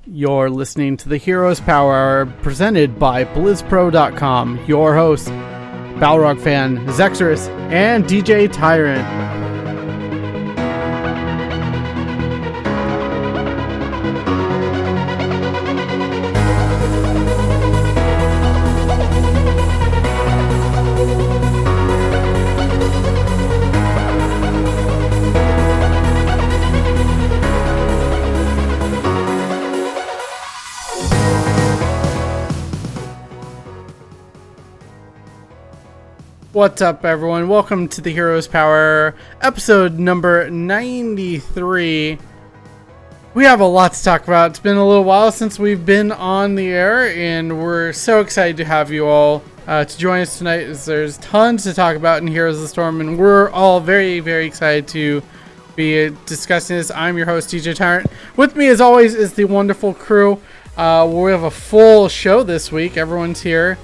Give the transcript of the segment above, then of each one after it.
You're listening to the Heroes Power presented by BlizzPro.com. Your host, Balrog fan Zexorus and DJ Tyrant. What's up, everyone? Welcome to the Heroes Power, episode number 93. We have a lot to talk about. It's been a little while since we've been on the air, and we're so excited to have you all to join us tonight, as there's tons to talk about in Heroes of the Storm, and we're all very, very excited to be discussing this. I'm your host, DJ Tyrant. With me, as always, is the wonderful crew. We have a full show this week. Everyone's here.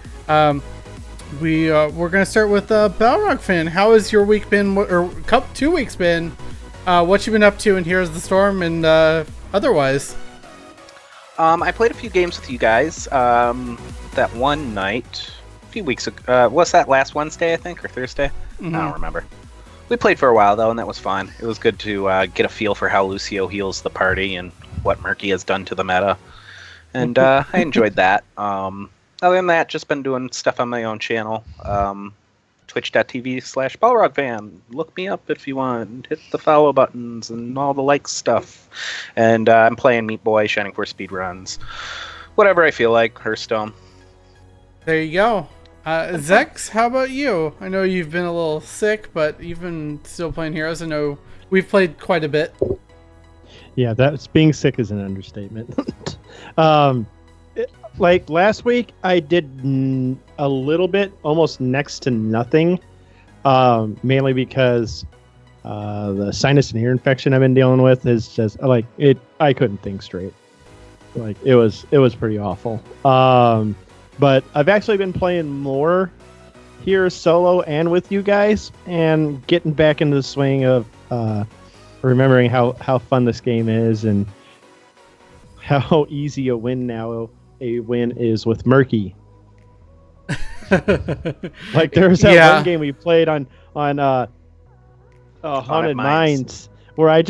We're gonna start with Balrog fan. How has your week been, or 2 weeks been? What you been up to in Heroes of the Storm and otherwise? I played a few games with you guys. That one night, a few weeks ago. What's that? Last Wednesday, I think, or Thursday? Mm-hmm. I don't remember. We played for a while though, and that was fun. It was good to get a feel for how Lucio heals the party and what Murky has done to the meta, and I enjoyed that. Other than that, just been doing stuff on my own channel. Twitch.tv/BalrogFan. Look me up if you want. Hit the follow buttons and all the like stuff. And I'm playing Meat Boy, Shining Force speedruns. Whatever I feel like, Hearthstone. There you go. Zex, how about you? I know you've been a little sick, but you've been still playing Heroes. I know we've played quite a bit. Yeah, being sick is an understatement. Like last week, I did a little bit, almost next to nothing, mainly because the sinus and ear infection I've been dealing with is just like it. I couldn't think straight. Like it was pretty awful. But I've actually been playing more here solo and with you guys, and getting back into the swing of remembering how fun this game is and how easy a win is with Murky. Like there was that one game we played on Haunted Mines where I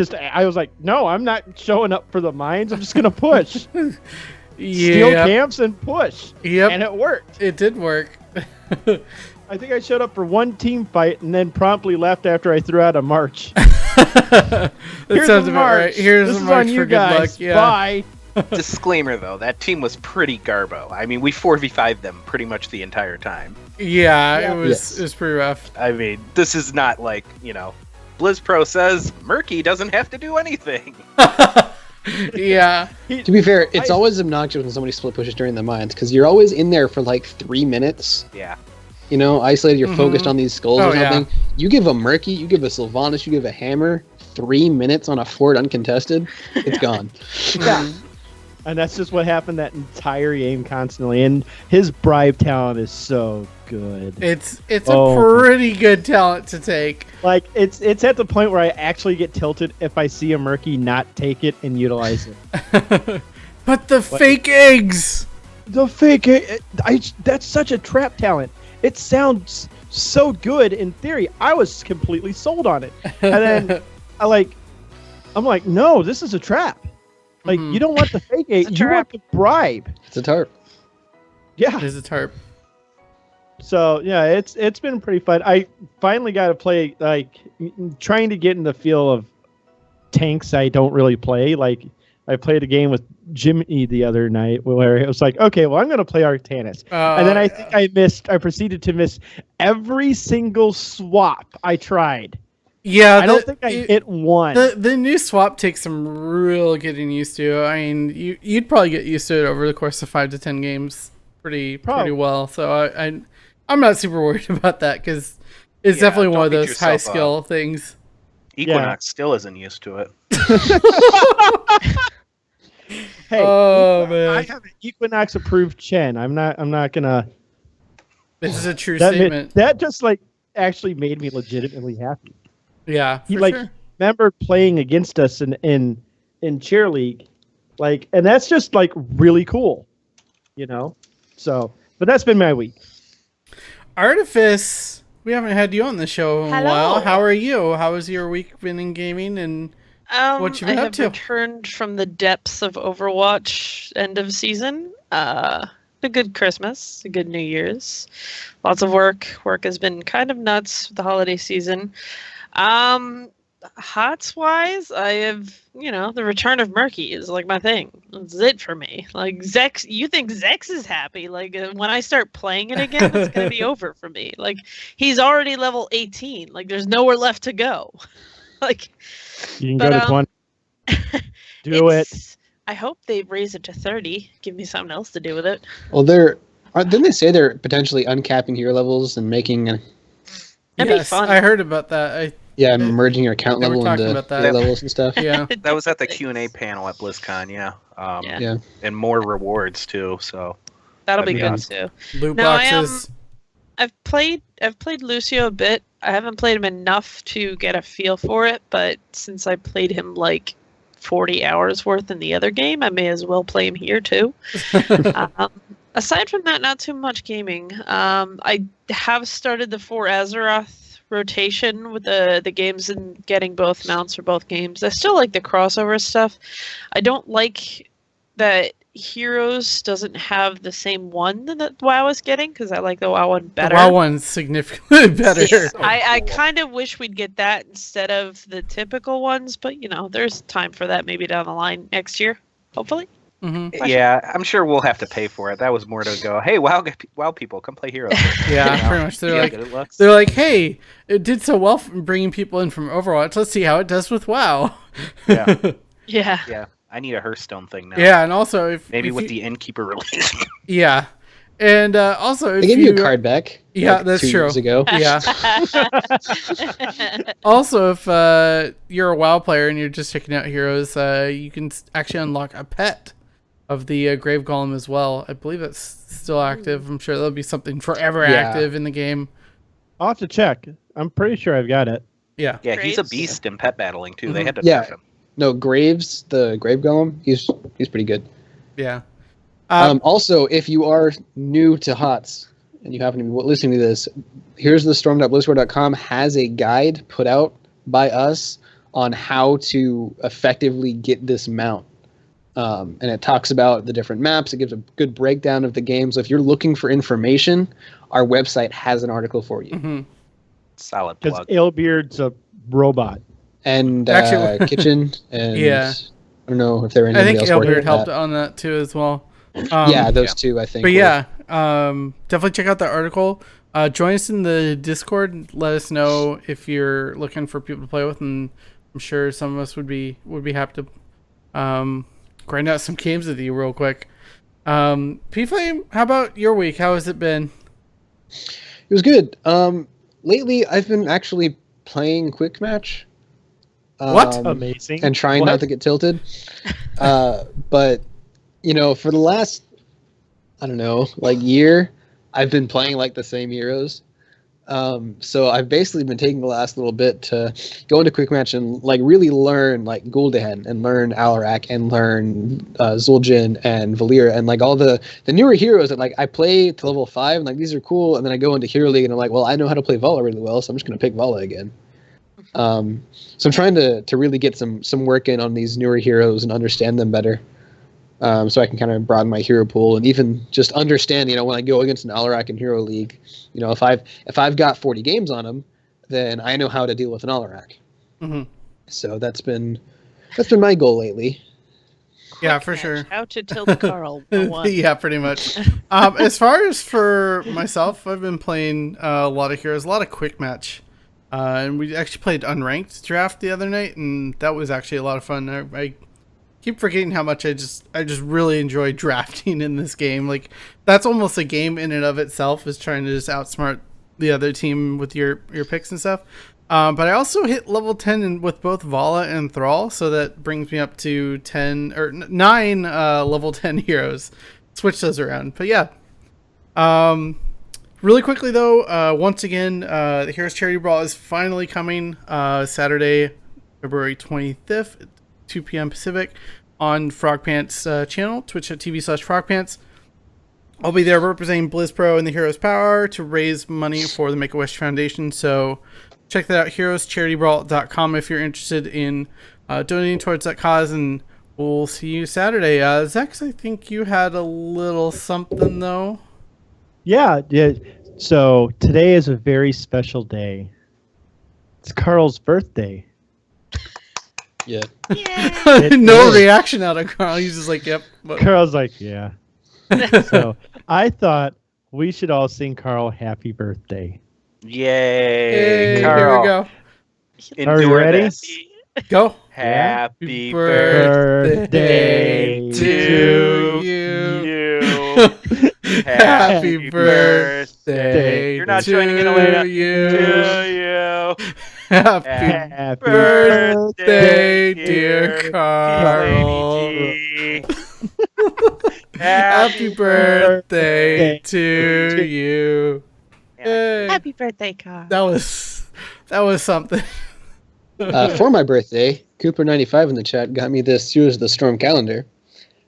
was like, no, I'm not showing up for the mines. I'm just gonna push. Steal camps and push. Yep. And it worked. It did work. I think I showed up for one team fight and then promptly left after I threw out a march. That sounds about right. Here's this a is march on you for guys. good luck. Yeah. Bye. Disclaimer though, that team was pretty garbo. I mean, we 4v5'd them pretty much the entire time. Yeah, it was pretty rough. I mean, this is not like, BlizzPro says Murky doesn't have to do anything. Yeah. To be fair, it's always obnoxious when somebody split pushes during the mines, because you're always in there for like 3 minutes. Yeah. Isolated, you're focused on these skulls or something. Yeah. You give a Murky, you give a Sylvanas, you give a Hammer, 3 minutes on a fort uncontested, it's gone. Yeah. And that's just what happened that entire game constantly. And his bribe talent is so good. It's a pretty good talent to take. Like it's at the point where I actually get tilted if I see a Murky not take it and utilize it. But the fake eggs. The fake that's such a trap talent. It sounds so good in theory. I was completely sold on it. And then I'm like, no, this is a trap. Like, you don't want the fake egg, you want the bribe. It's a tarp. Yeah. It is a tarp. So, yeah, it's been pretty fun. I finally got to play, trying to get in the feel of tanks I don't really play. Like, I played a game with Jimmy the other night where it was like, okay, well, I'm going to play Artanis. And then I think I proceeded to miss every single swap I tried. Yeah, I don't think I hit one. The new swap takes some real getting used to. I mean, you'd probably get used to it over the course of 5 to 10 games pretty well. So I'm not super worried about that, because it's definitely one of those high skill things. Equinox still isn't used to it. Hey, man. I have an Equinox approved Chen. I'm not gonna. This is a true statement. That just actually made me legitimately happy. Yeah, He sure. remember playing against us in cheer league, Like, and that's just like really cool, you know. So, but that's been my week. Artifice, we haven't had you on the show in a Hello. while. How are you? How has your week been in gaming, and what you been I up have to? returned from the depths of Overwatch end of season. A good Christmas, a good New Year's. Lots of work. Work has been kind of nuts with the holiday season. Hots wise, I have, the return of Murky is like my thing. That's it for me. Like Zex, you think Zex is happy? Like when I start playing it again, it's gonna be over for me. Like he's already level 18. Like there's nowhere left to go. Like, You can go to 20. Do it. I hope they raise it to 30. Give me something else to do with it. Well, didn't they say they're potentially uncapping hero levels and making That'd Yes, be fun. I heard about that. merging your account They were level talking into about that. hero levels and stuff? Yeah. That was at the Q&A panel at BlizzCon, yeah. Yeah. Yeah. And more rewards too. So That'll be that'd good be too. Loot No, I boxes. I've played Lucio a bit. I haven't played him enough to get a feel for it, but since I played him like 40 hours worth in the other game, I may as well play him here too. Aside from that, not too much gaming. I have started the 4 Azeroth rotation with the games and getting both mounts for both games. I still like the crossover stuff. I don't like that Heroes doesn't have the same one that WoW is getting, because I like the WoW one better. The WoW one's significantly better. Yeah, I kind of wish we'd get that instead of the typical ones, but there's time for that maybe down the line next year, hopefully. Mm-hmm. Yeah, I'm sure we'll have to pay for it. That was more to go, hey, WoW people, come play Heroes. Yeah, pretty much. See how good it looks. They're like, hey, it did so well bringing people in from Overwatch. Let's see how it does with WoW. Yeah. Yeah. Yeah, I need a Hearthstone thing now. Yeah, and also Maybe with the Innkeeper release. Yeah, and also if They gave you a card back. Yeah, like, that's 2 true. years ago. Yeah. Also, if you're a WoW player and you're just checking out Heroes, you can actually unlock a pet of the Grave Golem as well. I believe it's still active. I'm sure there'll be something forever Yeah. active in the game. I'll have to check. I'm pretty sure I've got it. Yeah. Yeah, he's a Graves? beast in pet battling too. Mhm. They had to Yeah. nerf him. No, Graves, the Grave Golem, he's pretty good. Yeah. Also, if you are new to HOTS and you happen to be listening to this, here's the storm.blizzard.com has a guide put out by us on how to effectively get this mount. And it talks about the different maps. It gives a good breakdown of the game. So if you're looking for information, our website has an article for you. Mhm. Solid Because plug. Alebeard's a robot. And Actually- Kitchen and Yeah. I don't know if there are I anybody think else working Alebeard with helped that. on that too as well. Yeah, those Yeah. two I think. But were- yeah, definitely check out the article. Join us in the Discord. Let us know if you're looking for people to play with, and I'm sure some of us would be happy to grind out some games with you real quick. P-Flame, how about your week? How has it been? It was good. Lately I've been actually playing Quick Match. What? Amazing. And trying What? not to get tilted. But for the last year, I've been playing like the same heroes. So I've basically been taking the last little bit to go into Quick Match and like really learn like Gul'dan and learn Alarak and learn Zul'jin and Valir and like all the newer heroes that like I play to level 5 and like these are cool, and then I go into Hero League and I'm like, well, I know how to play Vala really well, so I'm just gonna pick Vala again. So I'm trying to really get some work in on these newer heroes and understand them better. So I can kind of broaden my hero pool and even just understand, when I go against an Alarak in Hero League, if I've got 40 games on them, then I know how to deal with an Alarak. Mm-hmm. So that's been my goal lately. Yeah, for sure. How to tilt Carl 101. Yeah, pretty much. As far as for myself, I've been playing a lot of heroes, a lot of Quick Match. And we actually played Unranked Draft the other night, and that was actually a lot of fun. I keep forgetting how much I just really enjoy drafting in this game. Like, that's almost a game in and of itself, is trying to just outsmart the other team with your picks and stuff. But I also hit level 10 with both Vala and Thrall, so that brings me up to 9 level 10 heroes. Switch those around. But yeah. Really quickly though, once again, the Heroes Charity Brawl is finally coming Saturday, February 25th at 2 p.m. Pacific on Frog Pants channel, twitch.tv/frogpants. I'll be there representing BlizzPro and the Heroes Power to raise money for the Make-A-Wish Foundation. So check that out, heroescharitybrawl.com, if you're interested in donating towards that cause. And we'll see you Saturday. Zex, I think you had a little something, though. Yeah. So today is a very special day. It's Carl's birthday. Yeah. No reaction out of Carl. He's just like, yep. Carl's like, yeah. So I thought we should all sing Carl happy birthday. Yay, Hey, Carl. here we go. Are you ready? This. Go. Happy birthday to you. Happy birthday. You're not to joining in, Elena. you. To you. Happy birthday, dear Carl. Happy birthday to you. Yay. Happy birthday, Carl. That was something. For my birthday, Cooper95 in the chat got me this Heroes of the Storm calendar,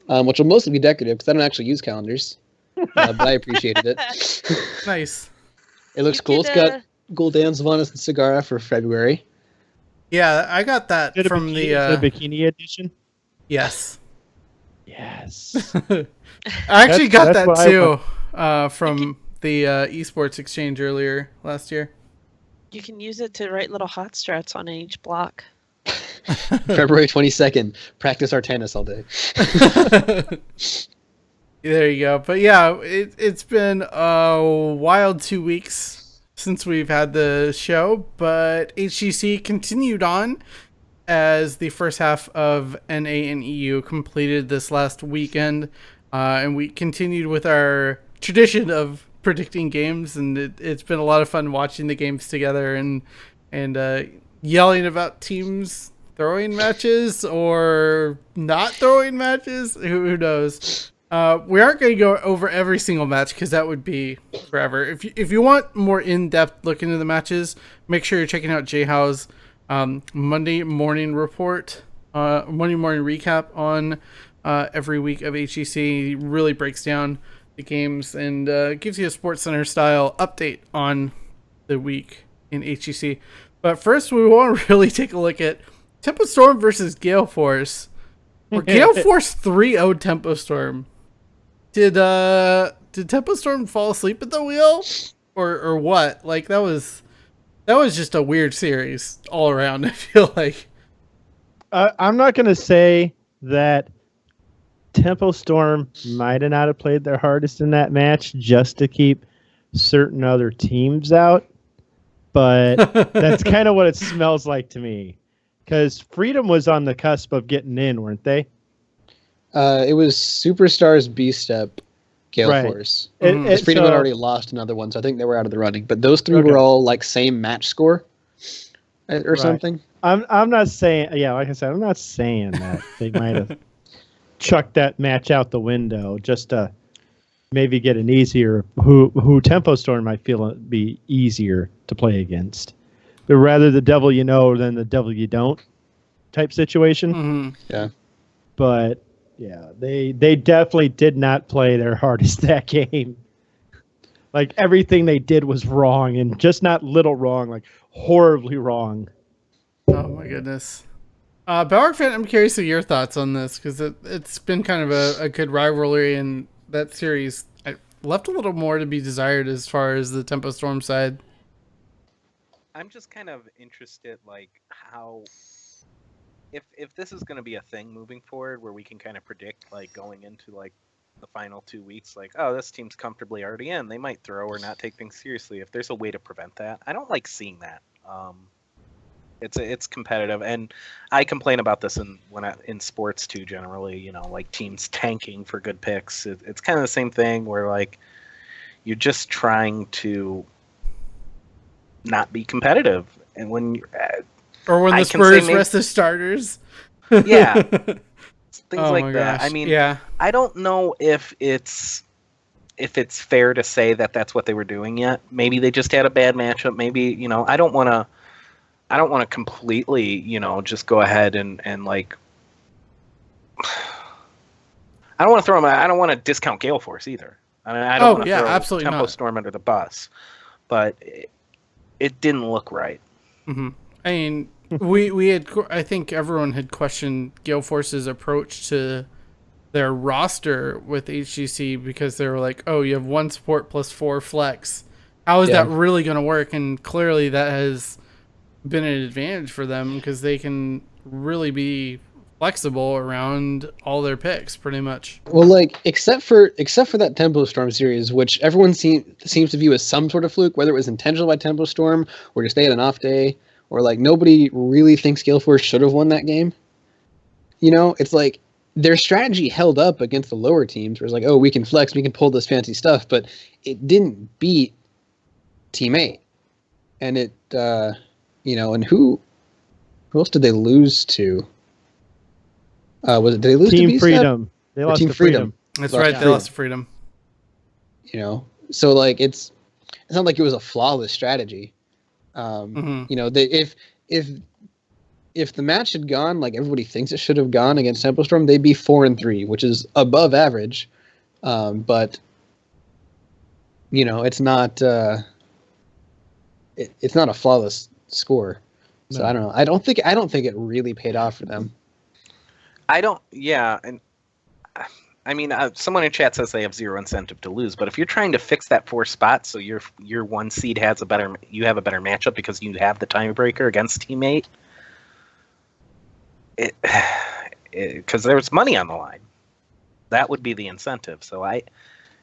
which will mostly be decorative because I don't actually use calendars, but I appreciated it. Nice. It looks cool. It's got Gul'dan, Sylvanas, and Sagara for February. Yeah, I got that Is it a from bikini, the bikini edition? Yes. Yes. I actually got that's that what I too from the esports exchange earlier last year. You can use it to write little hot strats on each block. February 22nd. Practice Artanis all day. There you go. But yeah, it's been a wild 2 weeks since we've had the show, but HGC continued on as the first half of NA and EU completed this last weekend, and we continued with our tradition of predicting games, and it's been a lot of fun watching the games together and yelling about teams throwing matches or not throwing matches. Who knows? We aren't going to go over every single match because that would be forever. If you want more in-depth look into the matches, make sure you're checking out J-How's Monday morning report, Monday morning recap on every week of HGC. He really breaks down the games and gives you a SportsCenter style update on the week in HGC. But first, we want to really take a look at Tempo Storm versus Gale Force. Where Gale Force 3-0'd Tempo Storm. Did Tempo Storm fall asleep at the wheel, or what? Like that was just a weird series all around. I feel like I'm not gonna say that Tempo Storm might have not have played their hardest in that match just to keep certain other teams out, but that's kind of what it smells like to me. Because Freedom was on the cusp of getting in, weren't they? It was Superstars B-Step, Gale Force. Freedom had already lost another one, so I think they were out of the running. But those three were all like same match score or something. I'm not saying, like I said, I'm not saying that they might have chucked that match out the window just to maybe get an easier, who Tempo Storm might feel it'd be easier to play against. But rather the devil you know than the devil you don't type situation. Mm-hmm. Yeah. But yeah, they definitely did not play their hardest that game. Like everything they did was wrong, and just not little wrong, like horribly wrong. Oh my goodness. Powerhour fan, I'm curious of your thoughts on this because it's been kind of a good rivalry, and that series left a little more to be desired as far as the Tempo Storm side. I'm just kind of interested, like, how if this is going to be a thing moving forward, where we can kind of predict, like, going into like the final 2 weeks, like, oh, this team's comfortably already in, they might throw or not take things seriously. If there's a way to prevent that, I don't like seeing that. It's competitive, and I complain about this in sports too. Generally, you know, like teams tanking for good picks. It's kind of the same thing where like you're just trying to not be competitive, and when or when the Spurs rest the starters. Yeah, things like that. Gosh. I mean, yeah. I don't know if it's fair to say that that's what they were doing yet. Maybe they just had a bad matchup. Maybe, you know, I don't want to completely, you know, just go ahead and like I don't want to throw him. I don't want to discount Gale Force either. I mean, I don't want to throw absolutely Tempo not. Storm under the bus, but it didn't look right. Mm-hmm. I mean, we had. I think everyone had questioned Gale Force's approach to their roster with HGC because they were like, "Oh, you have 1 support plus 4 flex. How is that really going to work?" And clearly, that has been an advantage for them because they can really be flexible around all their picks, pretty much. Well, like except for that Tempo Storm series, which everyone seems to view as some sort of fluke, whether it was intentional by Tempo Storm or just they had an off day, or like nobody really thinks Gale Force should have won that game. You know, it's like their strategy held up against the lower teams, where it's like, oh, we can flex, we can pull this fancy stuff, but it didn't beat Team 8. And it, and who else did they lose to? Did they lose Team to Freedom? They lost Team to Freedom. That's right. They lost to Freedom. You know, so like it's not like it was a flawless strategy. You know, if the match had gone like everybody thinks it should have gone against Tempo Storm, they'd be 4-3, which is above average. But you know, it's not it's not a flawless score. So No. I don't know. I don't think it really paid off for them. Yeah, and I mean, someone in chat says they have 0 incentive to lose, but if you're trying to fix that 4 spot, so your 1 seed you have a better matchup because you have the tiebreaker against teammate, because there's money on the line, that would be the incentive. So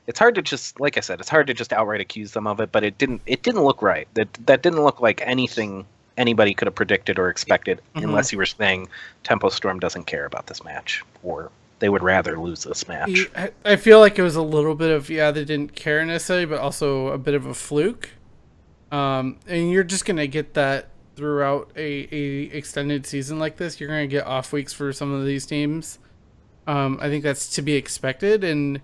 it's hard to just, like I said, it's hard to just outright accuse them of it, but it didn't look right. That didn't look like anything anybody could have predicted or expected, unless you were saying Tempo Storm doesn't care about this match, or they would rather lose this match. I feel like it was a little bit of, they didn't care necessarily, but also a bit of a fluke. And you're just going to get that throughout a extended season like this. You're going to get off weeks for some of these teams. I think that's to be expected. And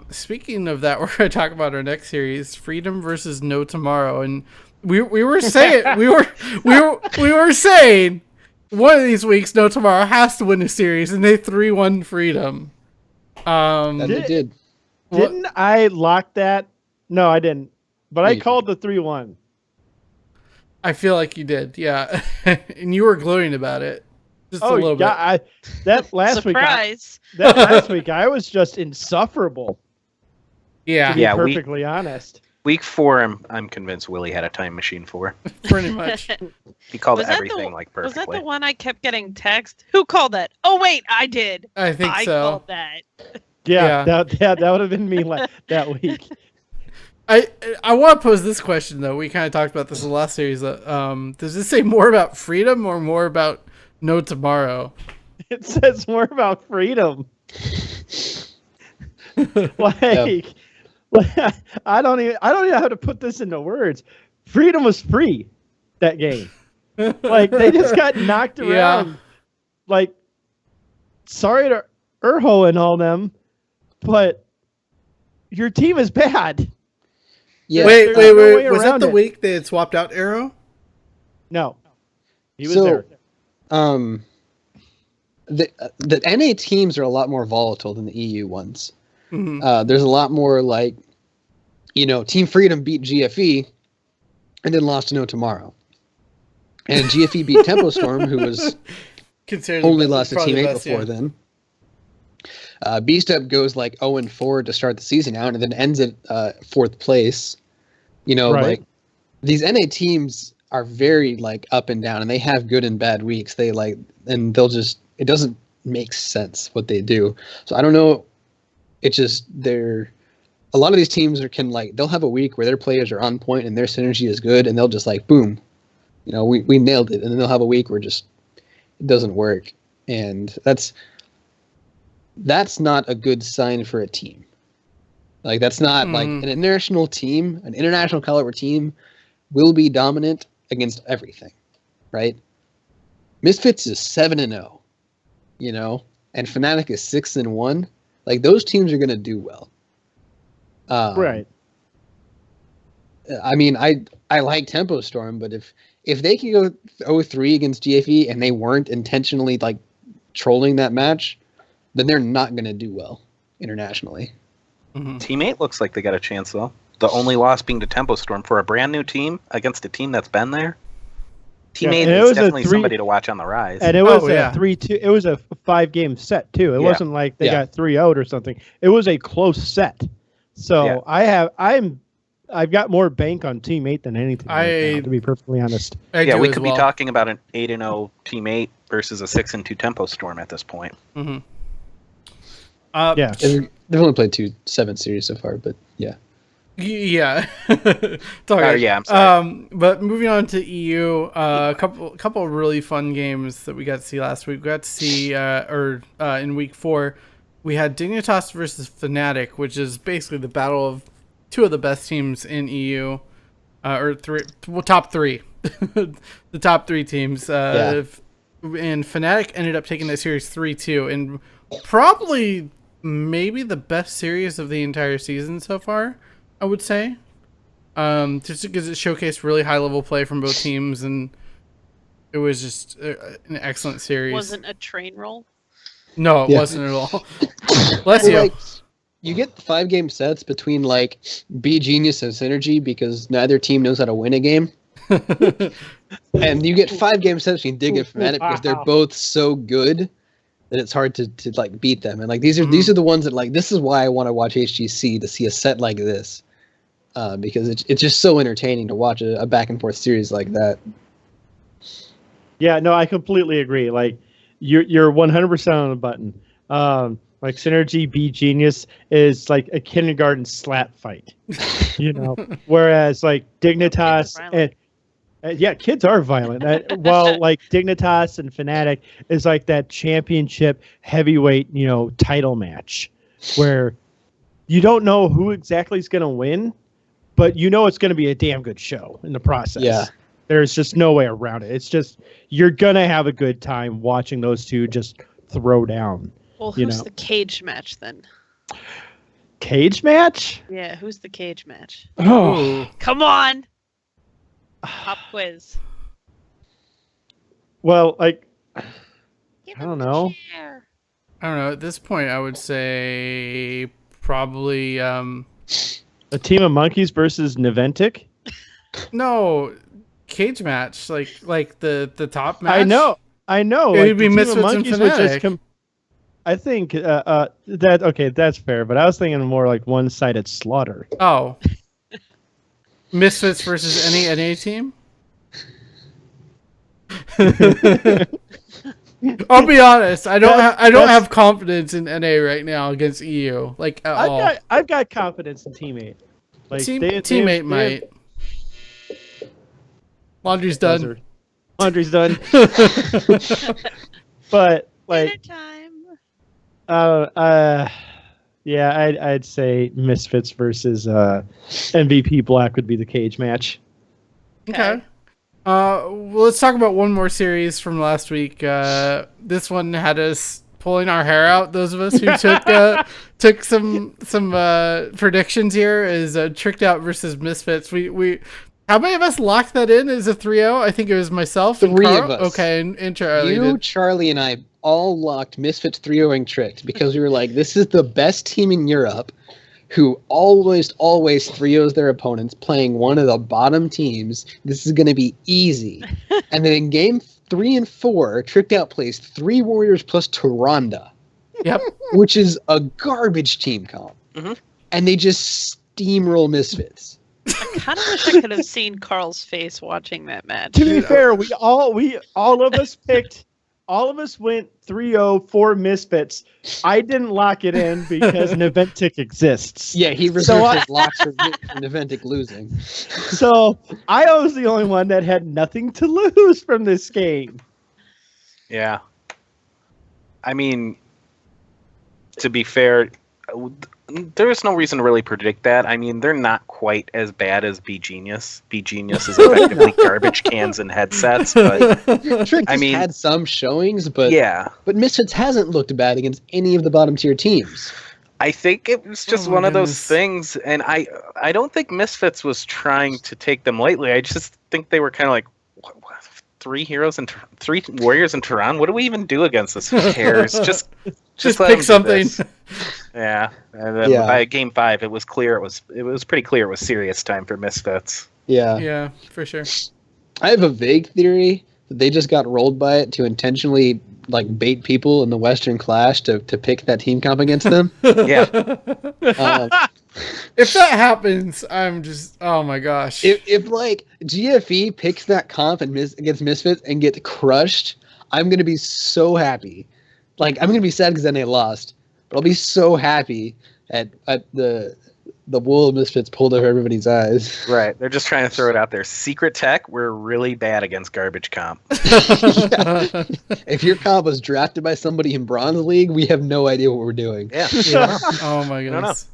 speaking of that, we're going to talk about our next series, Freedom versus No Tomorrow. And we were saying we were saying one of these weeks No Tomorrow has to win a series, and they 3-1 Freedom. That they did. Didn't I lock that? No, I didn't. But I called the 3-1. I feel like you did, yeah. And you were gloating about it. Just a little bit. That last Surprise. week I was just insufferable. Yeah. To be perfectly honest. Week 4, I'm convinced Willie had a time machine for. Pretty much. He called Was that everything like perfectly. Was that the one I kept getting text? Who called that? Oh wait, I did. I think I so. called that. Yeah. That would have been me that week. I want to pose this question though. We kind of talked about this in the last series. Does this say more about Freedom or more about No Tomorrow? It says more about Freedom. I don't even know how to put this into words. Freedom was free that game. Like they just got knocked around. Yeah. Like sorry to Urho and all them, but your team is bad. Yeah. Wait. Was that around the it. week they had swapped out Arrow? No. He was So, there. The NA teams are a lot more volatile than the EU ones. Mm-hmm. There's a lot more like, Team Freedom beat GFE and then lost to No Tomorrow. And GFE beat Tempo Storm, who was only lost to Team 8 before then. B-Step goes like 0-4 to start the season out and then ends at 4th place. Right. Like these NA teams are very like up and down and they have good and bad weeks. It doesn't make sense what they do. So I don't know. It's just a lot of these teams they'll have a week where their players are on point and their synergy is good and they'll just like, boom, we nailed it. And then they'll have a week where it doesn't work. And that's not a good sign for a team. Like that's not like an international caliber team will be dominant against everything, right? Misfits is 7-0, and Fnatic is 6-1. Like those teams are going to do well. Right. I mean, I like Tempo Storm, but if they can go 0-3 against GFE and they weren't intentionally like trolling that match, then they're not going to do well internationally. Teammate looks like they got a chance though. The only loss being to Tempo Storm for a brand new team against a team that's been there. Teammate is definitely somebody to watch on the rise. And it was a 3-2. It was a 5-game set too. It wasn't like they got 3 out or something. It was a close set. So I've got more bank on Teammate than anything right now, to be perfectly honest. We could be talking about an 8-0 Teammate versus a 6-2 Tempo Storm at this point. They've only played 2 7 series so far, but yeah. Yeah. I'm sorry. But moving on to EU, a couple of really fun games that we got to see last week. We got to see, in week 4, we had Dignitas versus Fnatic, which is basically the battle of 2 of the best teams in EU, top 3, the top 3 teams. And Fnatic ended up taking that series 3-2, and probably maybe the best series of the entire season so far, I would say. Just because it showcased really high level play from both teams, and it was just an excellent series. Wasn't a train roll? No, it wasn't at all. Bless you. Like, you get 5-game sets between like B Genius and Synergy because neither team knows how to win a game. And you get 5-game sets between Dig and Fnatic because they're both so good that it's hard to like beat them. And like these are the ones that like this is why I want to watch HGC, to see a set like this. Because it's just so entertaining to watch a back and forth series like that. Yeah, no, I completely agree. Like you're 100% on the button. Like Synergy B Genius is like a kindergarten slap fight, whereas like Dignitas and kids are violent. While like Dignitas and Fnatic is like that championship heavyweight, title match where you don't know who exactly is going to win, but it's going to be a damn good show in the process. Yeah. There's just no way around it. It's just, you're going to have a good time watching those two just throw down. Well, who's the cage match then? Cage match? Yeah, who's the cage match? Oh. Come on! Pop quiz. Well, like, I don't know. I don't know. At this point, I would say probably... a team of monkeys versus Niventic? No, cage match. Like the top match? I know. It would be Misfits and Fnatic. I think that's fair, but I was thinking more like one-sided slaughter. Oh. Misfits versus any NA team? I'll be honest. I don't have confidence in NA right now against EU. Like at all. I've got confidence in Teammate. Like Teammate might. Laundry's done. Laundry's done. But like I'd say Misfits versus MVP Black would be the cage match. Okay. Well, let's talk about one more series from last week. This one had us pulling our hair out. Those of us who took some predictions here is Tricked Out versus Misfits. We how many of us locked that in as a 3-0? I think it was myself and 3 Carl. of us. Okay, and Charlie. You, Charlie, and I all locked Misfits 3-0ing Tricked because we were like, this is the best team in Europe who always 3-0s their opponents, playing one of the bottom teams. This is going to be easy. And then in game 3 and 4, Tricked Out plays 3 Warriors plus Tyrande. Yep. Which is a garbage team comp. Mm-hmm. And they just steamroll Misfits. I kind of wish I could have seen Carl's face watching that match. To be fair, all of us picked. All of us went 3-0 for Misfits. I didn't lock it in because Niventic exists. Yeah, he reserved his locks for Niventic losing. So I was the only one that had nothing to lose from this game. Yeah. I mean, to be fair, there is no reason to really predict that. I mean, they're not quite as bad as B Genius. B Genius is effectively garbage cans and headsets, but Trick had some showings, but Misfits hasn't looked bad against any of the bottom tier teams. I think it was just one of those things, and I don't think Misfits was trying to take them lightly. I just think they were kind of like, 3 heroes and 3 warriors in Tehran. What do we even do against this? Who cares? Just Just let pick them do something. this. Yeah, and then by game 5, it was clear. It was pretty clear it was serious time for Misfits. Yeah. Yeah, for sure. I have a vague theory that they just got rolled by it to intentionally like bait people in the Western Clash to pick that team comp against them. Yeah. If that happens, I'm just, oh my gosh. If like GFE picks that comp and against Misfits and gets crushed, I'm gonna be so happy. Like I'm gonna be sad because then they lost, but I'll be so happy at the wool of Misfits pulled over everybody's eyes. Right. They're just trying to throw it out there. Secret tech, we're really bad against garbage comp. Yeah. If your comp was drafted by somebody in Bronze League, we have no idea what we're doing. Yeah. Oh my goodness.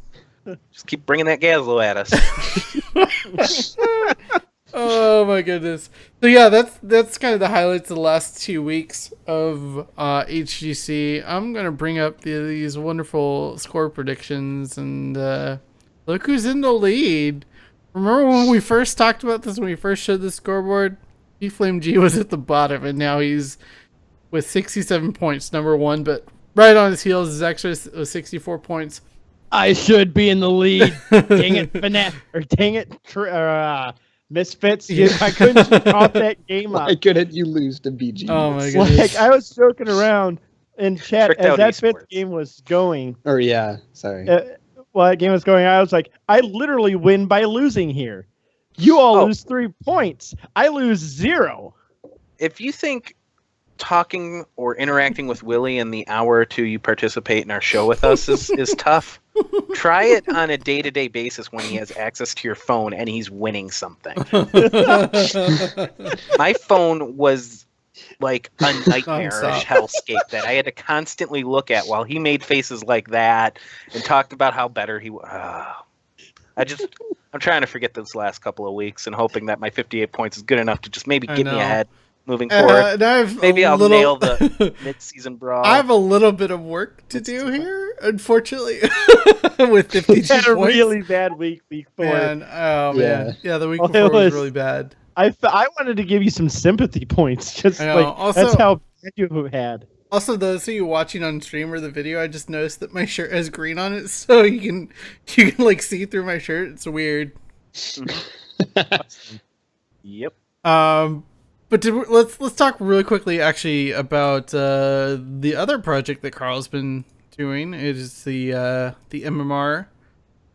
Just keep bringing that Gazlo at us. Oh my goodness. So yeah, that's kind of the highlights of the last 2 weeks of HGC. I'm gonna bring up these wonderful score predictions, and look who's in the lead. Remember when we first talked about this, when we first showed the scoreboard? Flame G was at the bottom, and now he's with 67 points, number 1, but right on his heels is actually 64 points. I should be in the lead. Dang it, Misfits. If I couldn't off that game up. Why couldn't you lose to BG? Oh my goodness. Like I was joking around in chat Tricked as out that esports. fifth game was going. Or yeah, sorry. While that game was going, I was like, I literally win by losing here. You all lose 3 points. I lose 0. If you think talking or interacting with Willie in the hour or 2 you participate in our show with us is tough, try it on a day-to-day basis when he has access to your phone and he's winning something. My phone was like a nightmarish hellscape that I had to constantly look at while he made faces like that and talked about how better he was. I'm trying to forget those last couple of weeks and hoping that my 58 points is good enough to just maybe get me ahead moving forward. Maybe I'll nail the mid-season brawl. I have a little bit of work to do here, unfortunately, with 52 Had a points. really bad week 4. Man, man. Yeah, the week Well, before it was was- really bad. I wanted to give you some sympathy points. Just I know. like Also- that's how bad you had. Also, those of you watching on stream or the video, I just noticed that my shirt has green on it, so you can like see through my shirt. It's weird. Yep. But let's talk really quickly, actually, about the other project that Carl's been doing. It is the MMR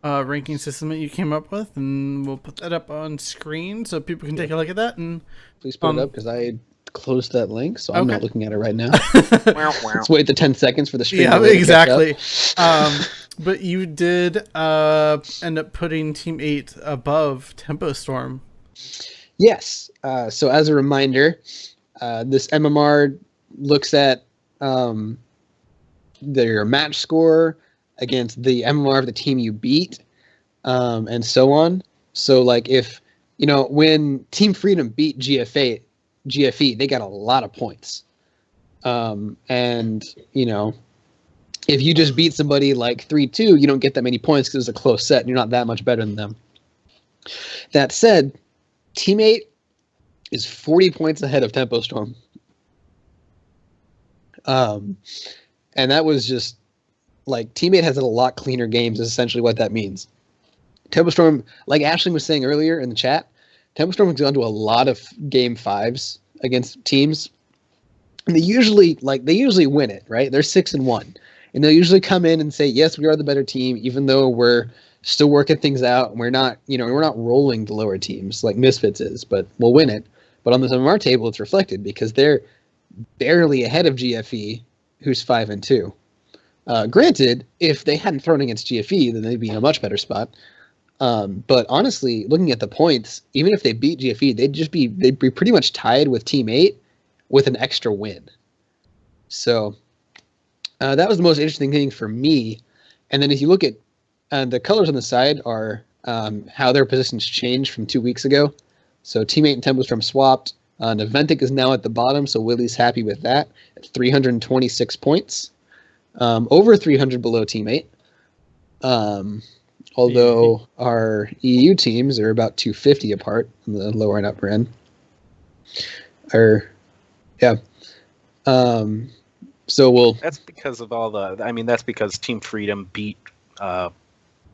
ranking system that you came up with, and we'll put that up on screen so people can take a look at that. And Please put it up because I closed that link, so I'm Okay. not looking at it right now. Wow, wow. Let's wait the 10 seconds for the stream. yeah, to load and catch up. exactly. But you did end up putting Team 8 above Tempo Storm. Yes. So as a reminder, this MMR looks at your match score against the MMR of the team you beat, and so on. So like if, when Team Freedom beat GFE, they got a lot of points. And, if you just beat somebody like 3-2, you don't get that many points because it's a close set and you're not that much better than them. That said, Team 8 is 40 points ahead of Tempo Storm. And that was just like Team 8 has a lot cleaner games is essentially what that means. Tempo Storm, like Ashley was saying earlier in the chat, Tempo Storm has gone to a lot of game 5s against teams. And they usually win it, right? They're 6-1. And they'll usually come in and say, yes, we are the better team, even though we're still working things out. And we're not rolling the lower teams like Misfits is, but we'll win it. But on the MMR table, it's reflected because they're barely ahead of GFE, who's 5-2. Granted, if they hadn't thrown against GFE, then they'd be in a much better spot. But honestly, looking at the points, even if they beat GFE, they'd be pretty much tied with Team 8 with an extra win. So that was the most interesting thing for me. And then if you look at the colors on the side are how their positions changed from 2 weeks ago. So Team 8 and Tempo Storm swapped. Naventic is now at the bottom, so Willie's happy with that at 326 points. Over 300 below Team 8. Although our EU teams are about 250 apart on the lower and upper end. Or, yeah. So we'll. That's because of all the. I mean, that's because Team Freedom beat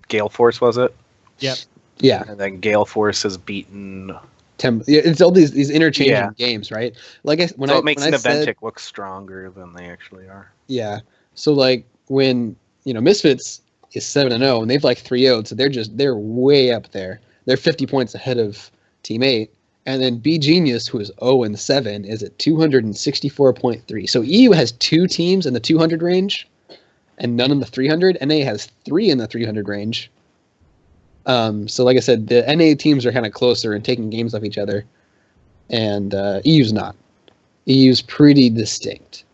Gale Force, was it? Yep. Yeah. And then Gale Force has beaten. It's all these interchanging games, right? Like it makes Niventic look stronger than they actually are. Yeah. So like when Misfits is 7-0 and they've like 3-0, so they're way up there. They're 50 points ahead of Team 8, and then B Genius, who is 0-7, is at 264.3. So EU has 2 teams in the 200 range, and none in the 300. NA has 3 in the 300 range. So like I said, the NA teams are kind of closer and taking games off each other, and EU's not. EU's pretty distinct.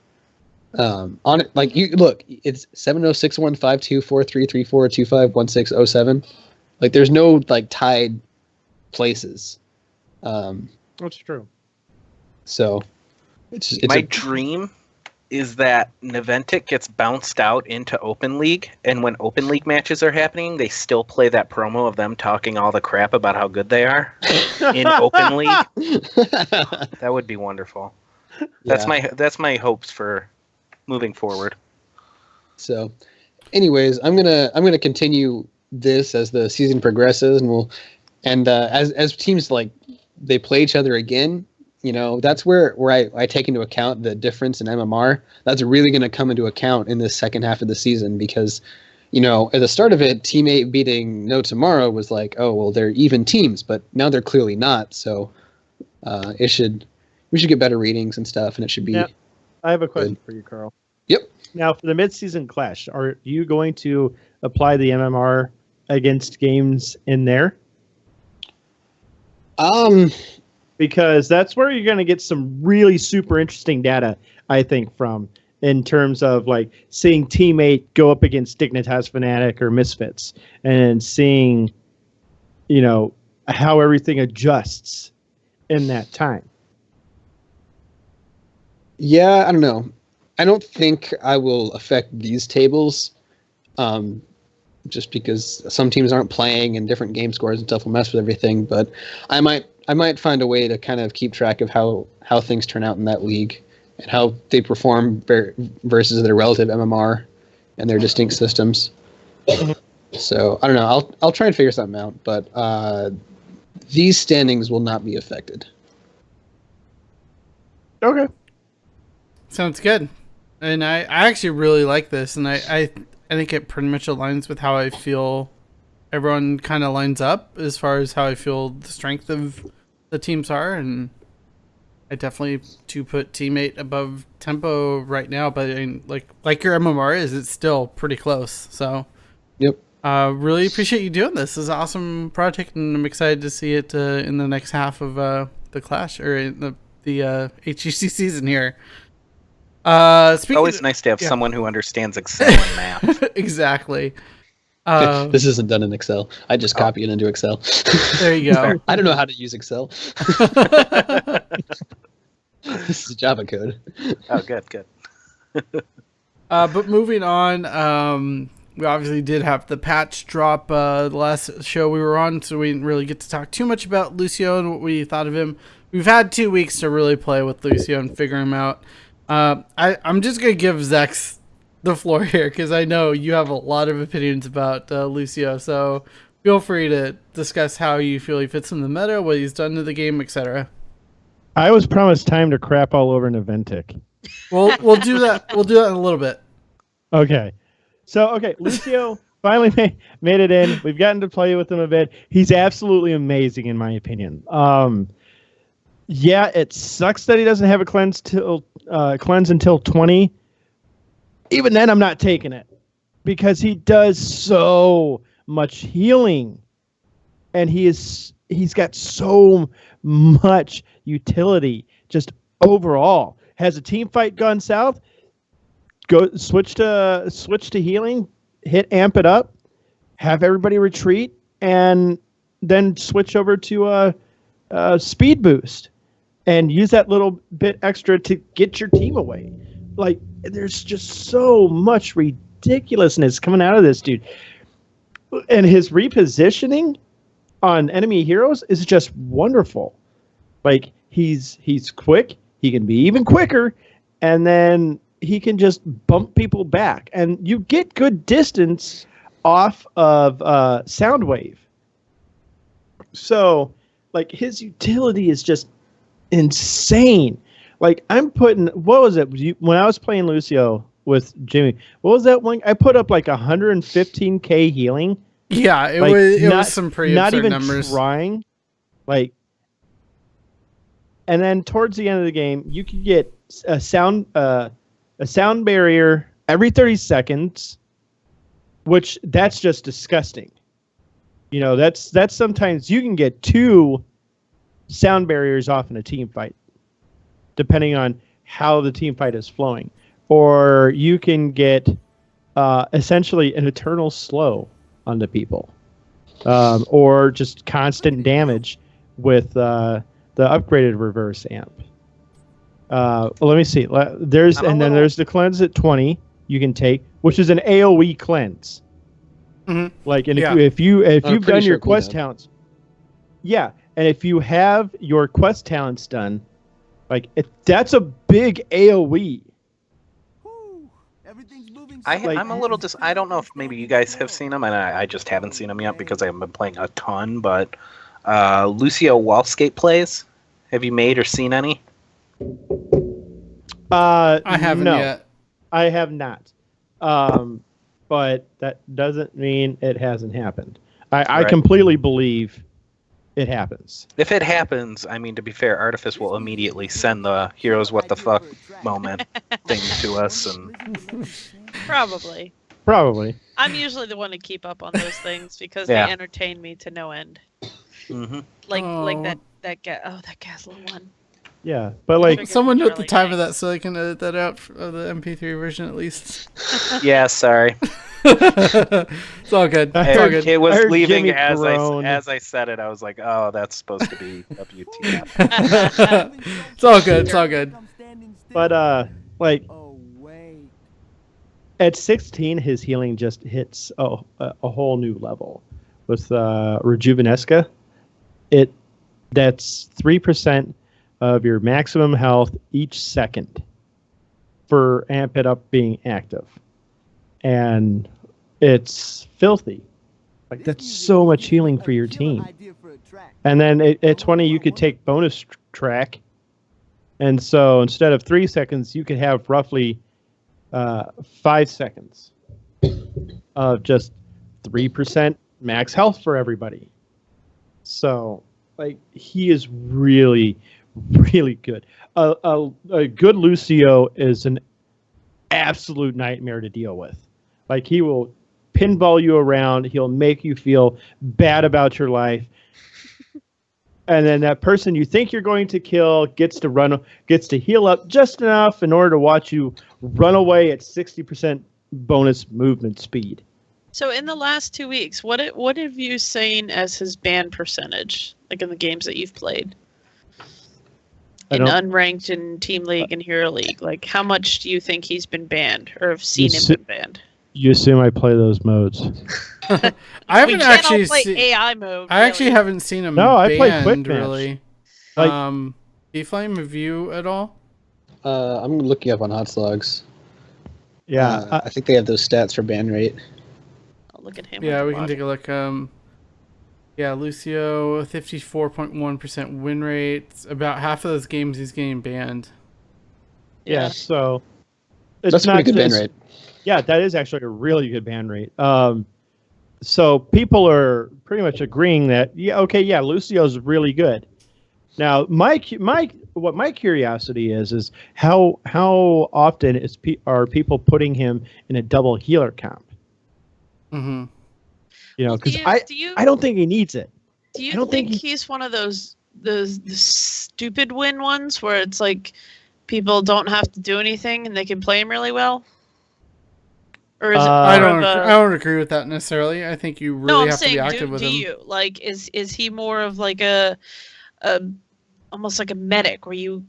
On it, like you look, it's 7061524334251607. Like there's no like tied places. That's true. So it's my dream is that Niventic gets bounced out into Open League, and when Open League matches are happening, they still play that promo of them talking all the crap about how good they are in Open League. That would be wonderful. That's my hopes for moving forward. So, anyways, I'm gonna continue this as the season progresses, and as teams like they play each other again. That's where I take into account the difference in MMR. That's really going to come into account in the second half of the season because, at the start of it, Team 8 beating No Tomorrow was like, oh, well, they're even teams, but now they're clearly not. So we should get better readings and stuff, and it should be I have a question good for you, Carl. Yep. Now, for the mid-season clash, are you going to apply the MMR against games in there? Because that's where you're going to get some really super interesting data, I think, from in terms of like seeing Team 8 go up against Dignitas Fnatic or Misfits and seeing, how everything adjusts in that time. Yeah, I don't know. I don't think I will affect these tables just because some teams aren't playing and different game scores and stuff will mess with everything, but I might find a way to kind of keep track of how things turn out in that league and how they perform versus their relative MMR and their distinct systems. So I don't know. I'll try and figure something out, but these standings will not be affected. Okay. Sounds good. And I actually really like this, and I think it pretty much aligns with how I feel everyone kind of lines up as far as how I feel the strength of the teams are, and I definitely do put Team 8 above Tempo right now, but I mean, like your MMR is, it's still pretty close. So yep. Really appreciate you doing this. This is an awesome project, and I'm excited to see it in the next half of the Clash, or in the HGC season here. It's always nice to have someone who understands Excel and math. Exactly. This isn't done in Excel. I just copy it into Excel. There you go. I don't know how to use Excel. This is Java code. Oh, good. But moving on, we obviously did have the patch drop the last show we were on, so we didn't really get to talk too much about Lucio and what we thought of him. We've had 2 weeks to really play with Lucio and figure him out. I'm just going to give Zex the floor here because I know you have a lot of opinions about Lucio, so feel free to discuss how you feel he fits in the meta, what he's done to the game, etc. I was promised time to crap all over Niventic. We'll do that. We'll do that in a little bit. Okay. So, Lucio finally made it in. We've gotten to play with him a bit. He's absolutely amazing, in my opinion. Yeah, it sucks that he doesn't have a cleanse until 20. Even then, I'm not taking it because he does so much healing, and he's got so much utility just overall. Has a team fight gone south? Go switch to healing, hit amp it up, have everybody retreat, and then switch over to speed boost and use that little bit extra to get your team away. Like, there's just so much ridiculousness coming out of this dude. And his repositioning on enemy heroes is just wonderful. Like, he's quick. He can be even quicker, and then he can just bump people back, and you get good distance off of Soundwave. So, like, his utility is just insane. Like, I'm putting, what was it? When I was playing Lucio with Jimmy, what was that one? I put up like 115k healing. Yeah, it was some pretty not absurd even numbers. Trying, like, and then towards the end of the game, you could get a sound barrier every 30 seconds, which that's just disgusting. You know, that's sometimes you can get 2 sound barriers off in a team fight, depending on how the team fight is flowing. Or you can get essentially an eternal slow onto people, or just constant damage with the upgraded reverse amp. Well, let me see. There's the cleanse at 20 you can take, which is an AOE cleanse. Mm-hmm. Like, and Yeah. if you've done your sure quest cooldown. talents, yeah, and if you have your quest talents done, like, that's a big AOE. I'm a little I don't know if maybe you guys have seen them, and I just haven't seen them yet because I haven't been playing a ton. But Lucio Wallscape plays. Have you made or seen any? I haven't yet. I have not. But that doesn't mean it hasn't happened. I Right. completely believe it happens. If it happens, I mean, to be fair, Artifice will immediately send the heroes what the fuck moment thing to us, and Probably. Probably. I'm usually the one to keep up on those things because Yeah. they entertain me to no end. mm-hmm. Like Oh. that Gasly one. Yeah. But like, Sugar Someone was note the really time of nice. that so I can edit that out of the MP3 version at least. Yeah, sorry. It's all good. I It's all heard- good. It was heard leaving Jimmy as groan. I said it. I was like, oh, that's supposed to be WTF. It's all good. It's all good. but like, at 16, his healing just hits a whole new level with Rejuvenesca. That's 3% of your maximum health each second for Amp It Up being active. And it's filthy. Like, that's so much healing for your team. And then at 20, you could take bonus track. And so instead of 3 seconds, you could have roughly 5 seconds of just 3% max health for everybody. So, like, he is really, really good. A good Lucio is an absolute nightmare to deal with. Like, he will pinball you around. He'll make you feel bad about your life. And then that person you think you're going to kill gets to heal up just enough in order to watch you run away at 60% bonus movement speed. So in the last 2 weeks, what have you seen as his ban percentage, like in the games that you've played? In unranked and Team League and Hero League, like how much do you think he's been banned or have seen him been banned? You assume I play those modes. I We haven't can't actually all play seen. AI mode. I actually really. haven't seen him. No, I play banned, Quick Match. really. Like- D-Flame, have you at all? I'm looking up on Hotslogs. Yeah. I think they have those stats for ban rate. I'll look at him. Yeah, we can take a look. Yeah, Lucio, 54.1% win rate. About half of those games he's getting banned. Yeah, so it's That's a pretty good ban just- rate. Yeah, that is actually a really good ban rate. So people are pretty much agreeing that Lucio's really good. Now, my curiosity is how often are people putting him in a double healer comp? Mm-hmm. You know, Well, because do you I don't think he needs it. do you I don't think think he's one of those the stupid win ones where it's like people don't have to do anything and they can play him really well? Or is it more I of a... don't agree with that necessarily. I think you No, really I'm have to be saying, active do with him. you like is he more of like a almost like a medic where you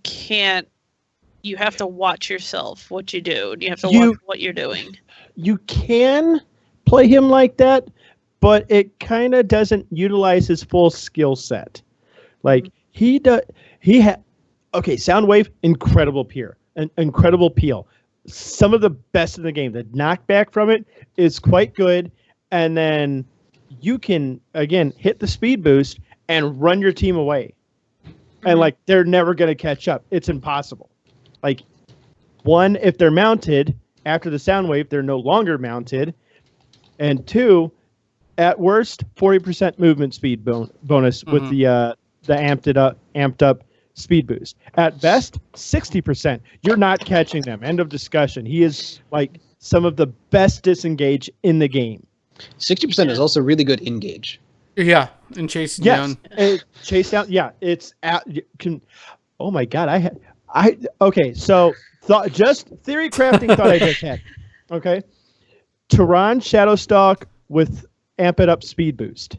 have to watch yourself what you do. You have to watch what you're doing. You can play him like that, but it kind of doesn't utilize his full skill set. Like Okay, Soundwave, incredible incredible peel. Some of the best in the game. The knockback from it is quite good, and then you can again hit the speed boost and run your team away, and like they're never going to catch up. It's impossible. Like one, if they're mounted after the Soundwave, they're no longer mounted, and two, at worst, 40% movement speed bonus with the amped up speed boost. At best, 60%. You're not catching them. End of discussion. He is like some of the best disengage in the game. 60% is also really good engage. Yeah, and chasing Yes, down. chase down. Yeah, it's at. Oh my god, okay. So just theory crafting thought I just had. Okay, Tehran Shadowstalk with amp it up speed boost.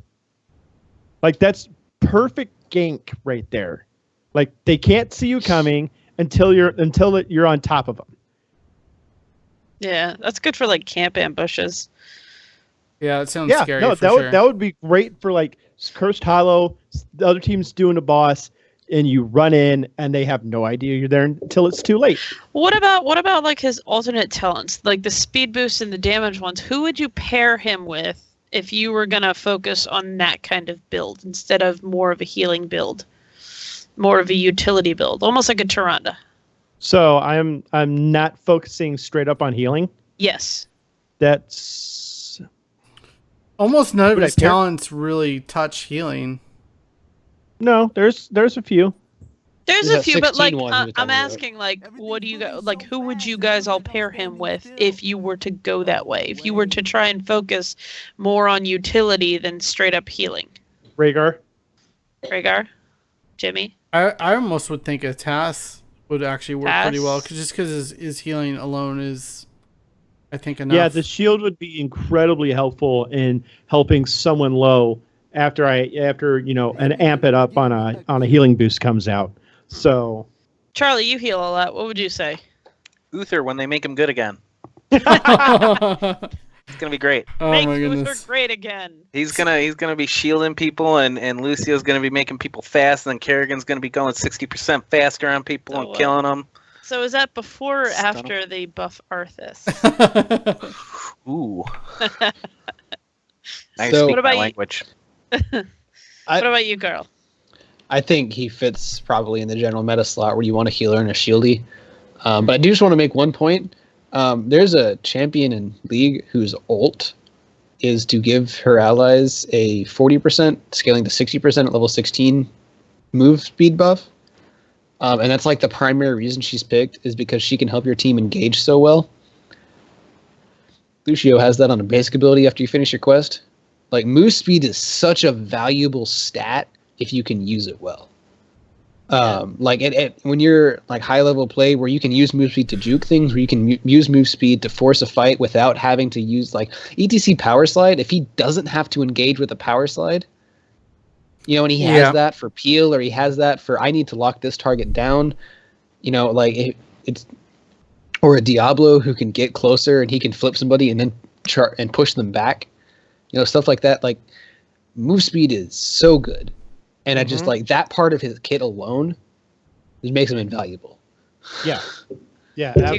Like that's perfect gank right there. Like they can't see you coming until you're on top of them. Yeah, that's good for like camp ambushes. Yeah, it sounds scary. No, that would be great for like Cursed Hollow. The other team's doing a boss, and you run in, and they have no idea you're there until it's too late. What about like his alternate talents, like the speed boost and the damage ones? Who would you pair him with if you were gonna focus on that kind of build instead of more of a healing build, more of a utility build, almost like a Tyrande? So I'm not focusing straight up on healing. Yes. That's almost none of Would I his care? talents really touch healing. no. There's a few. There's There's a that few, but 16 like one you were I'm talking about. asking, like, what do you guys like? Who would you guys all pair him with if you were to go that way? If you were to try and focus more on utility than straight up healing? Rhaegar. Rhaegar, Jimmy. I almost would think a Tass would actually work pretty well, Tass? just because his healing alone is, I think, enough. Yeah, the shield would be incredibly helpful in helping someone low after an amp it up on a healing boost comes out. So Charlie, you heal a lot. What would you say? Uther when they make him good again. Oh It's gonna be great. Make my Uther goodness. great again. He's gonna be shielding people, and Lucio's gonna be making people fast, and then Kerrigan's gonna be going 60% faster on people So, and killing them. So is that before or Stun 'em. after they buff Arthas? Ooh. Nice So- speak What about my you? language. What about you, girl? I think he fits probably in the general meta slot where you want a healer and a shieldy. But I do just want to make one point. There's a champion in League whose ult is to give her allies a 40%, scaling to 60% at level 16 move speed buff. And that's like the primary reason she's picked is because she can help your team engage so well. Lucio has that on a basic ability after you finish your quest. Like, move speed is such a valuable stat if you can use it well. Like when you're like high level play where you can use move speed to juke things, where you can use move speed to force a fight without having to use like ETC power slide. If he doesn't have to engage with a power slide, and he has that for peel, or he has that for I need to lock this target down, like it's or a Diablo who can get closer and he can flip somebody and then and push them back, stuff like that. Like, move speed is so good. And I just like that part of his kit alone just makes him invaluable. yeah, Do absolutely.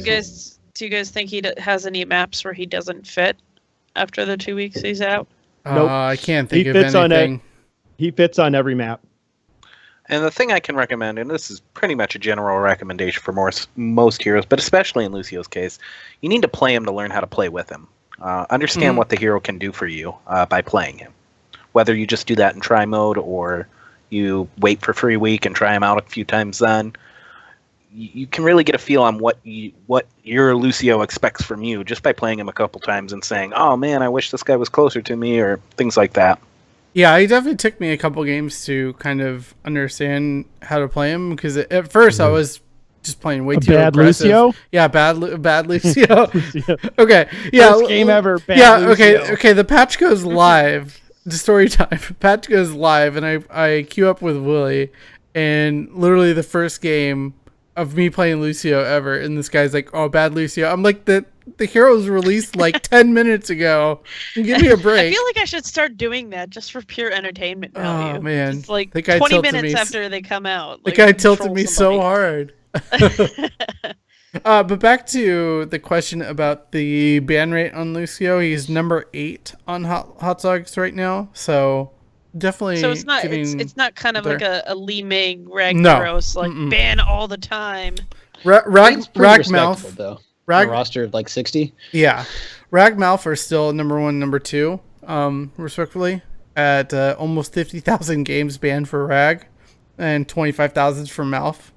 you guys think he has any maps where he doesn't fit after the 2 weeks he's out? Nope. I can't think He of fits on anything. He fits on every map. And the thing I can recommend, and this is pretty much a general recommendation for most heroes, but especially in Lucio's case, you need to play him to learn how to play with him. Understand what the hero can do for you by playing him. Whether you just do that in try mode or you wait for free week and try him out a few times, then you can really get a feel on what your Lucio expects from you just by playing him a couple times and saying, "Oh man, I wish this guy was closer to me," or things like that. Yeah, it definitely took me a couple games to kind of understand how to play him, because at first I was just playing way too Bad aggressive. Lucio? Yeah, bad Lucio. Okay, yeah. First game ever, bad yeah, Lucio. okay. The patch goes live. The story time. Patch goes live, and I queue up with Willie, and literally the first game, of me playing Lucio ever, and this guy's like, "Oh, bad Lucio." I'm like, the hero's released like 10 minutes ago. Give me a break. I feel like I should start doing that just for pure entertainment value. Oh man, just like the guy 20 tilted minutes me after they come out. The like, guy tilted troll me so somebody. hard. But back to the question about the ban rate on Lucio. He's number 8 on Hot Dogs right now, so definitely. So it's not getting it's not kind of there. like a Li Ming Ragnaros like Mm-mm. ban all the time. It's pretty respectable, Ragmouth, though. A roster of like 60. yeah, Ragmouth are still number 1, number 2, respectively, at almost 50,000 games banned for Rag, and 25,000 for Mouth.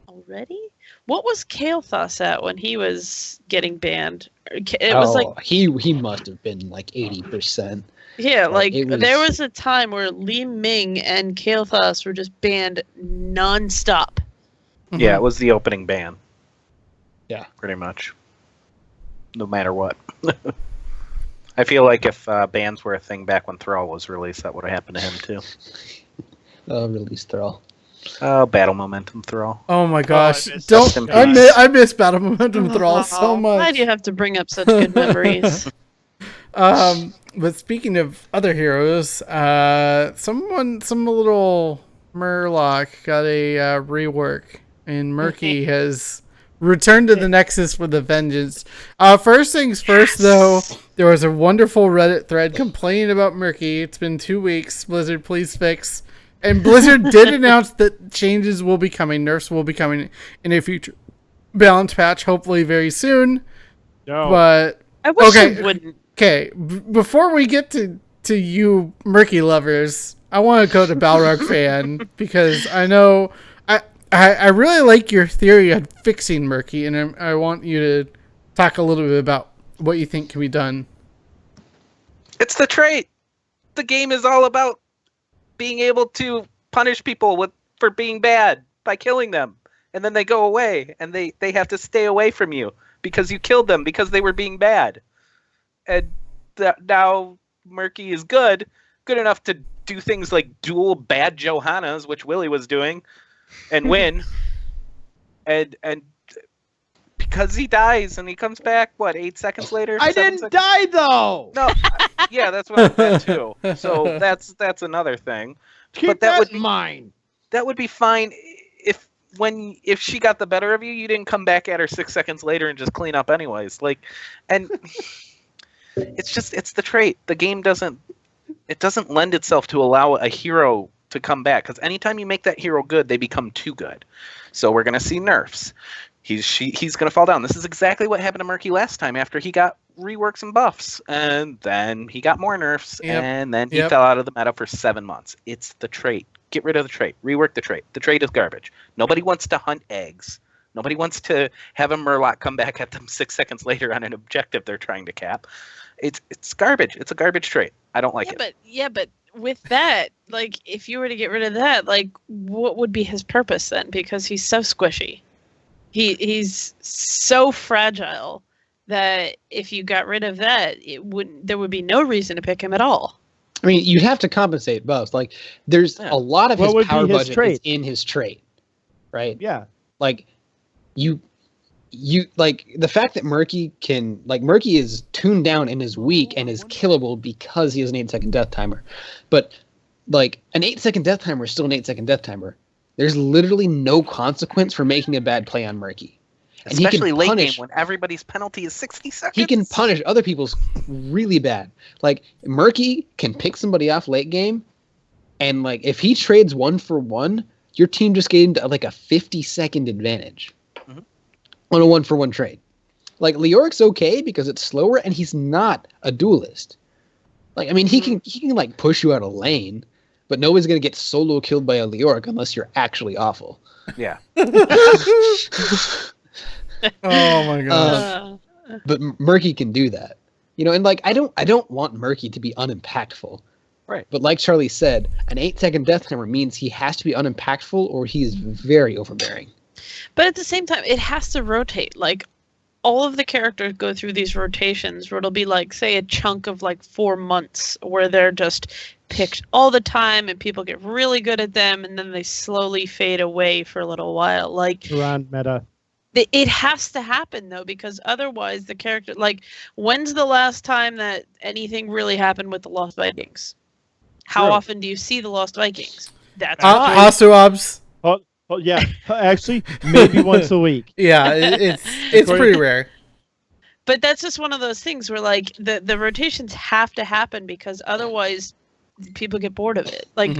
Already? What was Kael'thas at when he was getting banned? It was like he must have been like 80%. yeah, like, like there was a time where Li Ming and Kael'thas were just banned nonstop. Yeah, it was the opening ban. Yeah. Pretty much. No matter what. I feel like if bans were a thing back when Thrall was released, that would have happened to him too. Release Thrall. Oh, Battle Momentum Thrall. Oh my gosh! Rest in I peace. miss Battle Momentum Thrall so much. Why do you have to bring up such good memories? But speaking of other heroes, some little Murloc got a rework, and Murky has returned to the Nexus with a vengeance. First things first, though, there was a wonderful Reddit thread complaining about Murky. It's been 2 weeks. Blizzard, please fix. And Blizzard did announce that changes will be coming. Nerfs will be coming in a future balance patch, hopefully very soon. No. But I wish it wouldn't. okay, before we get to you Murky lovers, I want to go to Balrog fan because I know I really like your theory on fixing Murky, and I want you to talk a little bit about what you think can be done. It's the trait. The game is all about being able to punish people for being bad by killing them, and then they go away, and they have to stay away from you because you killed them because they were being bad. And now Murky is good enough to do things like duel bad Johannas, which Willie was doing, and win. and because he dies and he comes back, 8 seconds later? I 7 didn't seconds? die though. No, yeah, that's what I meant too. So that's another thing. Keep that in mind. That would be fine if she got the better of you, you didn't come back at her 6 seconds later and just clean up anyways. And it's the trait. The game doesn't lend itself to allow a hero to come back, because anytime you make that hero good, they become too good. So we're gonna see nerfs. He's gonna fall down. This is exactly what happened to Murky last time after he got reworks and buffs, and then he got more nerfs, and then he fell out of the meta for 7 months. It's the trait. Get rid of the trait. Rework the trait. The trait is garbage. Nobody wants to hunt eggs. Nobody wants to have a Murloc come back at them 6 seconds later on an objective they're trying to cap. It's garbage. It's a garbage trait. I don't like it. But with that, like, if you were to get rid of that, like, what would be his purpose then? Because he's so squishy. He's so fragile that if you got rid of that, there would be no reason to pick him at all. I mean, you'd have to compensate buffs. Like, there's a lot of his power budget is in his trait, right? Yeah. Like, you like the fact that Murky is tuned down and is weak and is killable because he has an 8-second death timer. But like an 8-second death timer is still an 8-second death timer. There's literally no consequence for making a bad play on Murky. And especially late game when everybody's penalty is 60 seconds. He can punish other people's really bad. Like, Murky can pick somebody off late game, and like if he trades 1-for-1, your team just gained like a 50-second advantage on a 1-for-1 trade. Like, Leoric's okay because it's slower and he's not a duelist. Like, I mean, he can like push you out of lane, but nobody's gonna get solo killed by a Leoric unless you're actually awful. Yeah. Oh my gosh. But Murky can do that. You know, and like I don't want Murky to be unimpactful. Right. But like Charlie said, an 8-second death timer means he has to be unimpactful or he's very overbearing. But at the same time, it has to rotate. Like, all of the characters go through these rotations where it'll be like, say, a chunk of like 4 months where they're just picked all the time and people get really good at them and then they slowly fade away for a little while. Like, Around meta. it has to happen though, because otherwise the character, like, when's the last time that anything really happened with the Lost Vikings? How True. often do you see the Lost Vikings? That's why. Osteobs. Oh yeah, actually, maybe once a week. Yeah, it's pretty rare. But that's just one of those things where like the rotations have to happen because otherwise people get bored of it. Like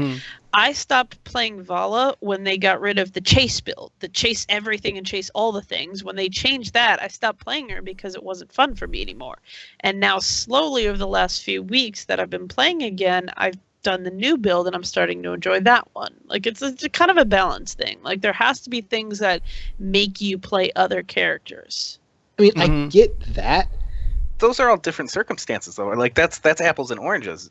I stopped playing Vala when they got rid of the chase build, the chase everything and chase all the things. When they changed that, I stopped playing her because it wasn't fun for me anymore. And now slowly over the last few weeks that I've been playing again, I've done the new build and I'm starting to enjoy that one. Like it's a kind of a balance thing. Like there has to be things that make you play other characters. I mean, I get that. Those are all different circumstances, though. Like that's apples and oranges.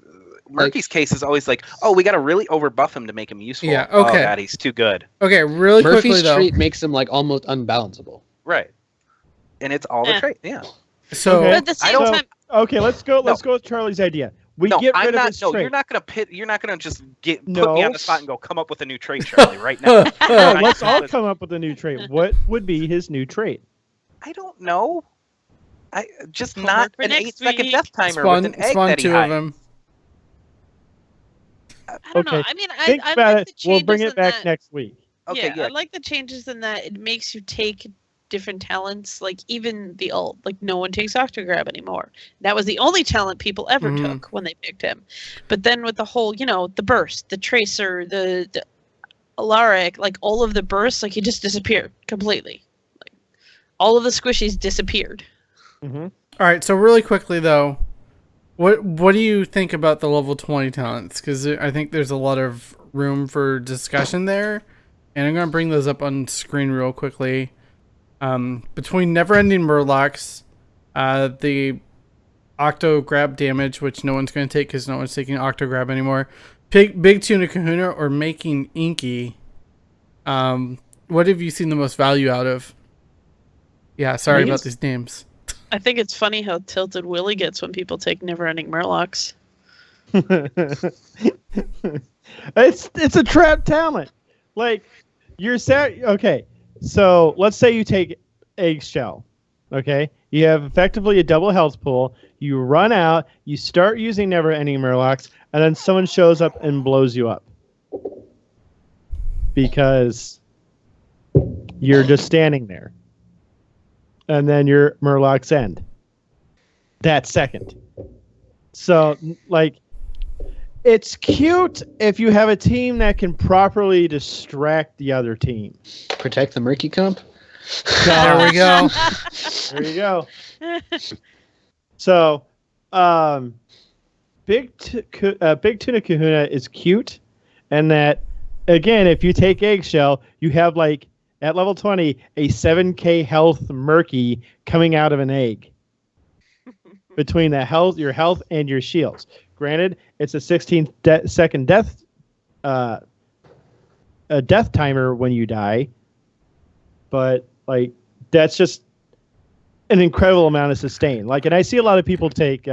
Murky's case is always like, oh, we got to really overbuff him to make him useful. Yeah, okay. Oh god, he's too good. Okay, really quickly Murphy's though. trait makes him like almost unbalanceable. Right. And it's all the trait. Yeah. So Okay. But at the same time, Okay, let's go with Charlie's idea. We No, get I'm rid of not. his No, trait. you're not gonna pit. You're not gonna just put No. me on the spot and go come up with a new trait, Charlie, right now. No, let's all come up with a new trait. What would be his new trait? I don't know. I just Homework not for an next 8-second week. death timer with an egg spawn that he two hides. of them. I don't know. Okay, I mean, Think I about like the it. We'll changes bring it in back that. next week. Okay, I like the changes in that it makes you take different talents, like even the ult. Like no one takes Octograb anymore. That was the only talent people ever took when they picked him. But then with the whole, the burst, the tracer, the Alaric, like all of the bursts, like he just disappeared completely. Like all of the squishies disappeared. Mm-hmm. All right, so really quickly though, what do you think about the level 20 talents? Because I think there's a lot of room for discussion there, and I'm gonna bring those up on screen real quickly. Between Never-Ending Murlocs, the Octo Grab damage, which no one's going to take because no one's taking Octo Grab anymore, Big Tuna Kahuna, or making Inky, what have you seen the most value out of? Yeah, sorry about these names. I think it's funny how tilted Willie gets when people take Never-Ending Murlocs. It's a trap talent. Like okay. So let's say you take Eggshell. Okay, you have effectively a double health pool. You run out. You start using Never-Ending Murlocs, and then someone shows up and blows you up because you're just standing there, and then your Murlocs end that second. So like. It's cute if you have a team that can properly distract the other team. Protect the Murky comp. There we go. There you go. So, Big Tuna Kahuna is cute, and that again, if you take Eggshell, you have like at level 20 a 7k health Murky coming out of an egg between your health and your shields. Granted, it's a 16-second death timer when you die, but like that's just an incredible amount of sustain. Like, and I see a lot of people take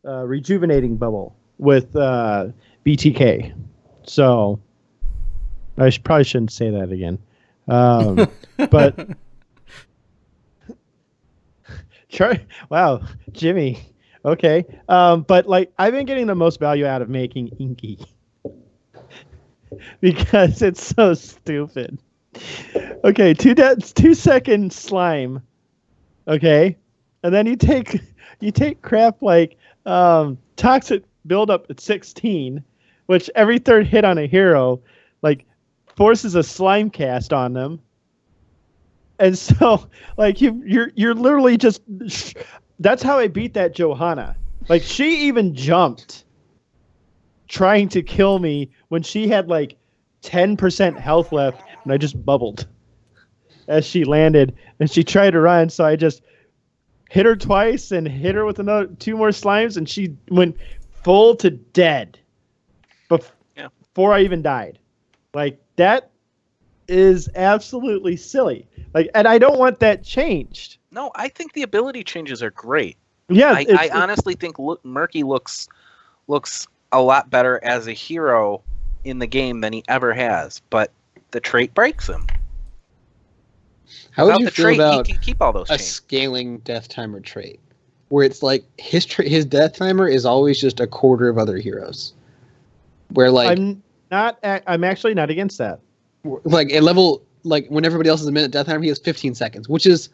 rejuvenating bubble with BTK, so I probably shouldn't say that again. But wow, Jimmy. Okay, but like I've been getting the most value out of making Inky because it's so stupid. Okay, 2-second slime. Okay, and then you take crap like toxic buildup at 16, which every third hit on a hero like forces a slime cast on them, and so like you're literally just. That's how I beat that Johanna. Like, she even jumped trying to kill me when she had, like, 10% health left, and I just bubbled as she landed. And she tried to run, so I just hit her twice and hit her with another 2 more slimes, and she went full to dead before I even died. Like, that is absolutely silly. Like, and I don't want that changed. No, I think the ability changes are great. Yeah, I honestly think Murky looks a lot better as a hero in the game than he ever has, but the trait breaks him. How would Without you the feel trait, about he can keep all those a chains. scaling death timer trait, where it's like his death timer is always just a quarter of other heroes, where like I'm actually not against that. like a level like when everybody else is a minute death timer, he has 15 seconds, which is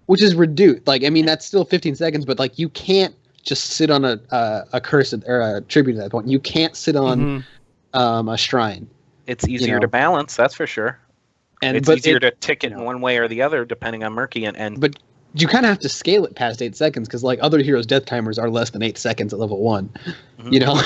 reduced. Like, I mean, that's still 15 seconds, but like you can't just sit on a curse or a tribute at that point. You can't sit on a shrine. It's easier to balance, that's for sure. And it's easier to tick it in one way or the other, depending on Murky. But you kind of have to scale it past 8 seconds because, like, other heroes' death timers are less than 8 seconds at level 1. Mm-hmm. You know,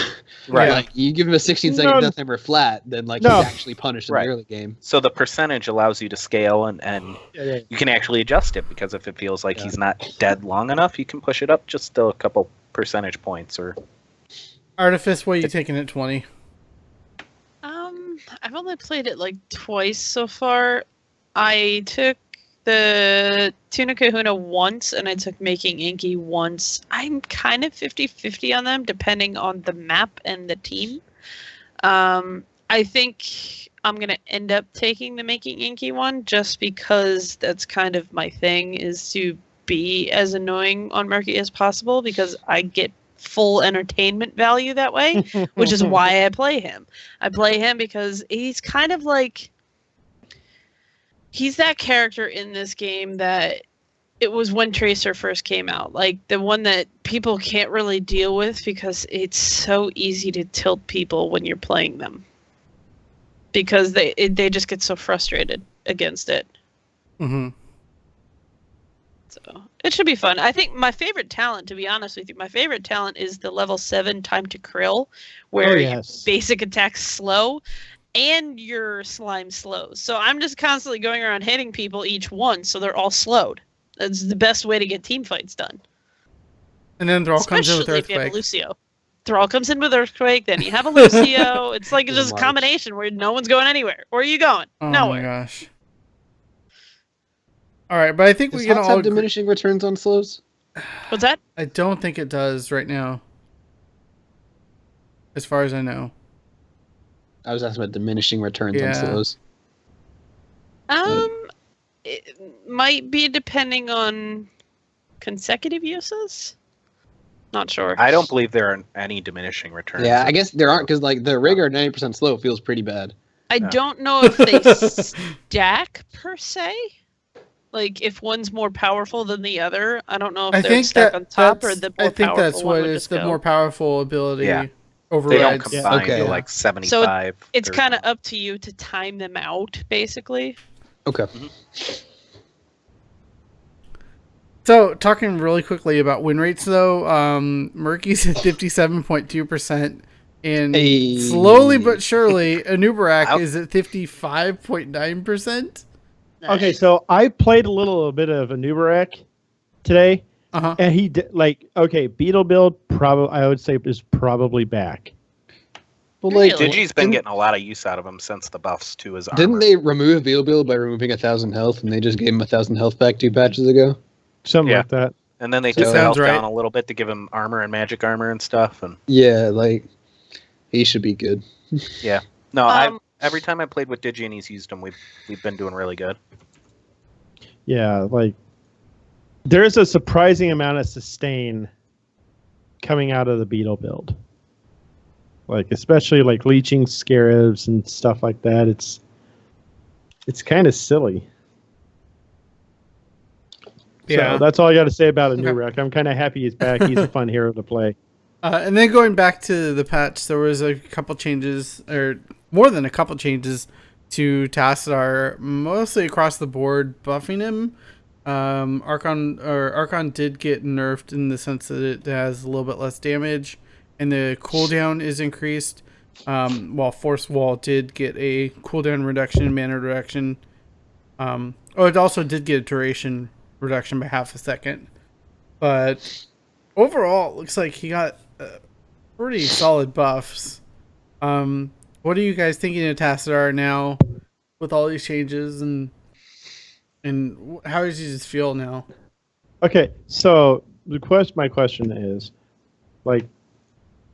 right? Like, you give him a 16-second death timer flat, then like he's actually punished in the early game. So the percentage allows you to scale, and you can actually adjust it because if it feels like he's not dead long enough, you can push it up just a couple percentage points. Or Artifice, what are you taking at 20? I've only played it like twice so far. I took the Tuna Kahuna once, and I took Making Inky once. I'm kind of 50-50 on them, depending on the map and the team. I think I'm going to end up taking the Making Inky one, just because that's kind of my thing, is to be as annoying on Murky as possible, because I get full entertainment value that way, which is why I play him. I play him because he's kind of like... He's that character in this game that it was when Tracer first came out. Like, the one that people can't really deal with because it's so easy to tilt people when you're playing them. Because they just get so frustrated against it. Mm-hmm. So, it should be fun. I think my favorite talent, to be honest with you, my favorite talent is the level 7 Time to Krill, where your basic attack's slow. And your slime slows. So I'm just constantly going around hitting people each one, so they're all slowed. That's the best way to get team fights done. And then Thrall comes in with Especially if you have a Earthquake. Lucio. Thrall comes in with Earthquake, then you have a Lucio. It's like just a combination where no one's going anywhere. Where are you going? Nowhere. Oh my gosh. Alright, but I think we can all... have diminishing returns on slows? What's that? I don't think it does right now. As far as I know. I was asking about diminishing returns on slows. It might be depending on consecutive uses. Not sure. I don't believe there are any diminishing returns. Yeah, I guess there aren't, because like the Rhaegar 90% slow feels pretty bad. I don't know if they stack per se. Like, if one's more powerful than the other, I don't know if they're stacked on top or the more powerful one. I think that's what is the more powerful ability. Yeah. Overrides. They don't combine to like 75. So it's kind of up to you to time them out, basically. Okay. So, talking really quickly about win rates, though, Murky's at 57.2%, and slowly but surely, Anubarak is at 55.9%. Okay, so I played a little bit of Anubarak today. And he did Beetle build I would say is probably back. Well, like Digi's been getting a lot of use out of him since the buffs to his armor. Didn't they remove Beetle build by removing 1,000 health, and they just gave him 1,000 health back 2 patches ago? Something like that. And then they took the health down a little bit to give him armor and magic armor and stuff. And yeah, like he should be good. Yeah. No, every time I played with Digi and he's used him, we've been doing really good. Yeah, like there's a surprising amount of sustain coming out of the Beetle build. Like, especially like leeching scarabs and stuff like that. It's kind of silly. Yeah. So that's all I got to say about Anubarak. I'm kind of happy he's back. He's a fun hero to play. And then going back to the patch, there was a couple changes, or more than a couple changes, to Tassadar, mostly across the board, buffing him. Archon did get nerfed in the sense that it has a little bit less damage, and the cooldown is increased. While Force Wall did get a cooldown reduction, mana reduction. It also did get a duration reduction by half a second. But overall, it looks like he got pretty solid buffs. What are you guys thinking of Tassadar now with all these changes? And And how does he just feel now? Okay, so my question is, like,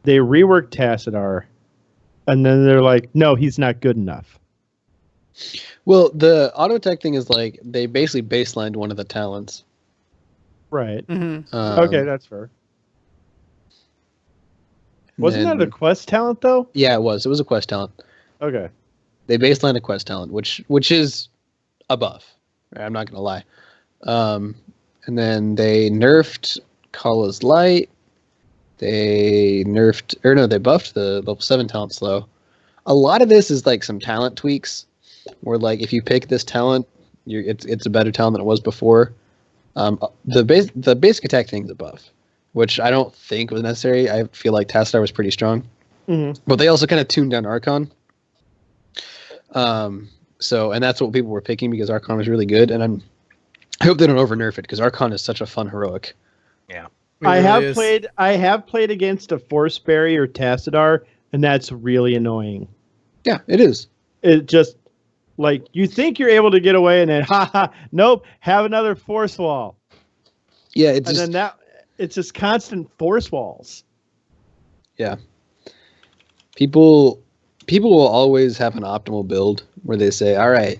they reworked Tassadar, and then they're like, no, he's not good enough. Well, the auto attack thing is like they basically baselined one of the talents. Right. Mm-hmm. Okay, that's fair. Wasn't that a quest talent though? Yeah, it was. It was a quest talent. Okay. They baselined a quest talent, which is above. Right? I'm not gonna lie. And then they nerfed Kala's Light. They buffed the level 7 talent slow. A lot of this is like some talent tweaks, where like if you pick this talent, it's a better talent than it was before. The basic attack thing's a buff, which I don't think was necessary. I feel like Tassadar was pretty strong, but they also kind of tuned down Archon. So and that's what people were picking because Archon was really good, and I hope they don't over nerf it because Archon is such a fun heroic. Yeah. I have played against a Force Barrier Tassadar, and that's really annoying. Yeah, it is. It just like you think you're able to get away, and then nope, have another force wall. Yeah, it's just constant force walls. Yeah. People will always have an optimal build where they say, all right,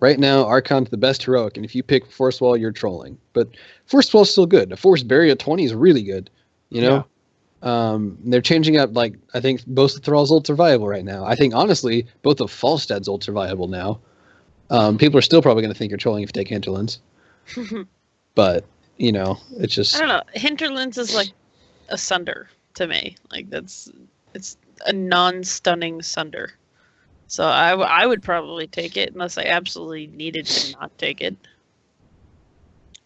right now Archon's the best heroic, and if you pick Force Wall, you're trolling. But Force Wall's still good. A Force Barrier at 20 is really good. You know? Yeah. They're changing up, like, I think both of Thrall's ults are viable right now. I think, honestly, both of Falstad's ults are viable now. People are still probably going to think you're trolling if you take Hinterlands. But, you know, it's just... I don't know. Hinterlands is like a Sunder to me. Like, it's a non-stunning Sunder. So I would probably take it unless I absolutely needed to not take it.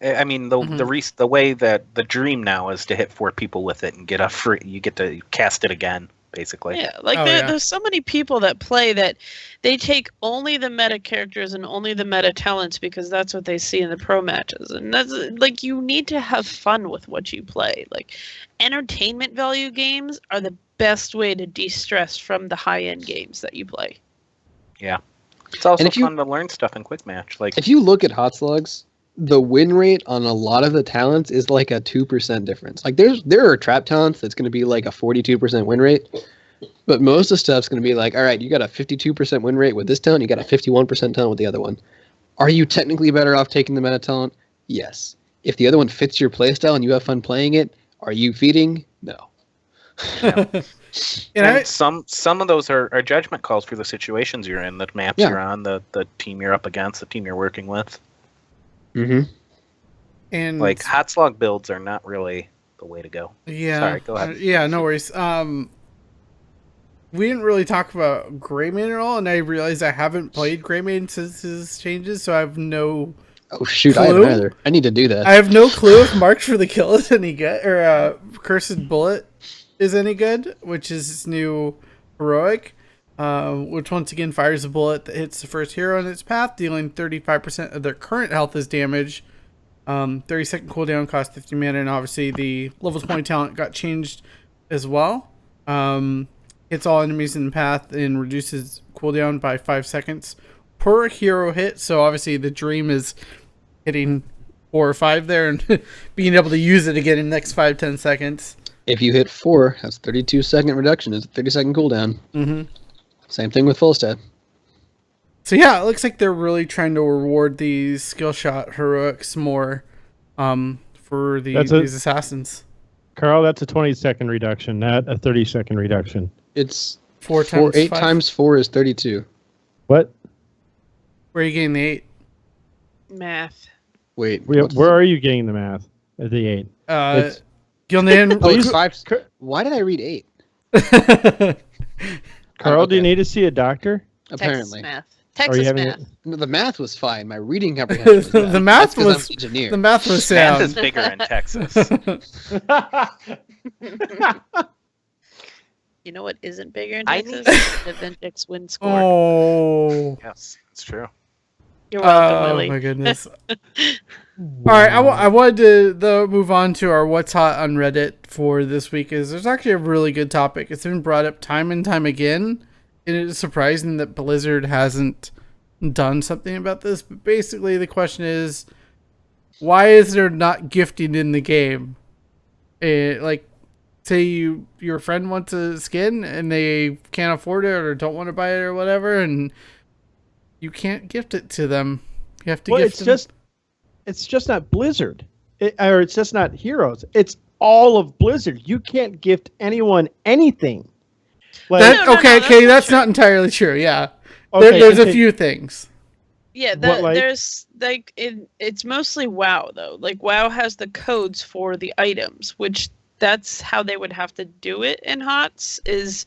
I mean, the way that the dream now is to hit 4 people with it and get a free. You get to cast it again, basically. Yeah, like there's so many people that play that they take only the meta characters and only the meta talents because that's what they see in the pro matches, and that's like you need to have fun with what you play. Like entertainment value games are the best way to de-stress from the high-end games that you play. Yeah, it's also fun to learn stuff in quick match. Like if you look at hot slugs, the win rate on a lot of the talents is like a 2% difference. Like there are trap talents that's going to be like a 42% win rate, but most of the stuff's going to be like, all right, you got a 52% win rate with this talent, you got a 51% talent with the other one. Are you technically better off taking the meta talent? Yes. If the other one fits your playstyle and you have fun playing it, are you feeding? No. Yeah. And some of those are judgment calls for the situations you're in, the maps you're on, the team you're up against, the team you're working with. Mm-hmm. And like hot slog builds are not really the way to go. Yeah. Sorry, go ahead. Yeah, no worries. We didn't really talk about Greymane at all, and I realized I haven't played Greymane since his changes, so I have no. Oh shoot! clue. I haven't either. I need to do that. I have no clue if Marked for the Kill is any good or Cursed Bullet is any good, which is his new heroic. Which once again fires a bullet that hits the first hero in its path, dealing 35% of their current health as damage. 30-second cooldown, costs 50 mana, and obviously the level 20 talent got changed as well. Hits all enemies in the path and reduces cooldown by 5 seconds per hero hit. So obviously the dream is hitting 4 or 5 there and being able to use it again in the next 5-10 seconds. If you hit 4, that's 32-second reduction. It's a 30-second cooldown. Mm-hmm. Same thing with Falstad. So yeah, it looks like they're really trying to reward these skill shot heroics more for these assassins. Carl, that's a 20-second reduction, not a 30-second reduction. It's 8 times 4 is 32. What? Where are you getting the 8? Math. Wait, where are you getting the math? The 8. Gildan, oh, it's 5. Why did I read 8? Carl, do you need to see a doctor? Apparently. Texas math. No, the math was fine. My reading comprehension was bad. The math I'm was engineer. the math was sound. Math is bigger in Texas. You know what isn't bigger in Texas? The Ventix win score. Oh. Yes, it's true. You're welcome, Willie. Oh my goodness. All right, I wanted to though move on to our what's hot on Reddit for this week. Is there's actually a really good topic. It's been brought up time and time again, and it is surprising that Blizzard hasn't done something about this, but basically the question is, why is there not gifting in the game? Like, say your friend wants a skin and they can't afford it or don't want to buy it or whatever, and you can't gift it to them. You have to gift them. It's just not Blizzard, or it's just not Heroes. It's all of Blizzard. You can't gift anyone anything. Like, Okay, that's not entirely true. Yeah, okay, there's a few things. Yeah, there's like it's mostly WoW though. Like WoW has the codes for the items, which that's how they would have to do it in HOTS. Is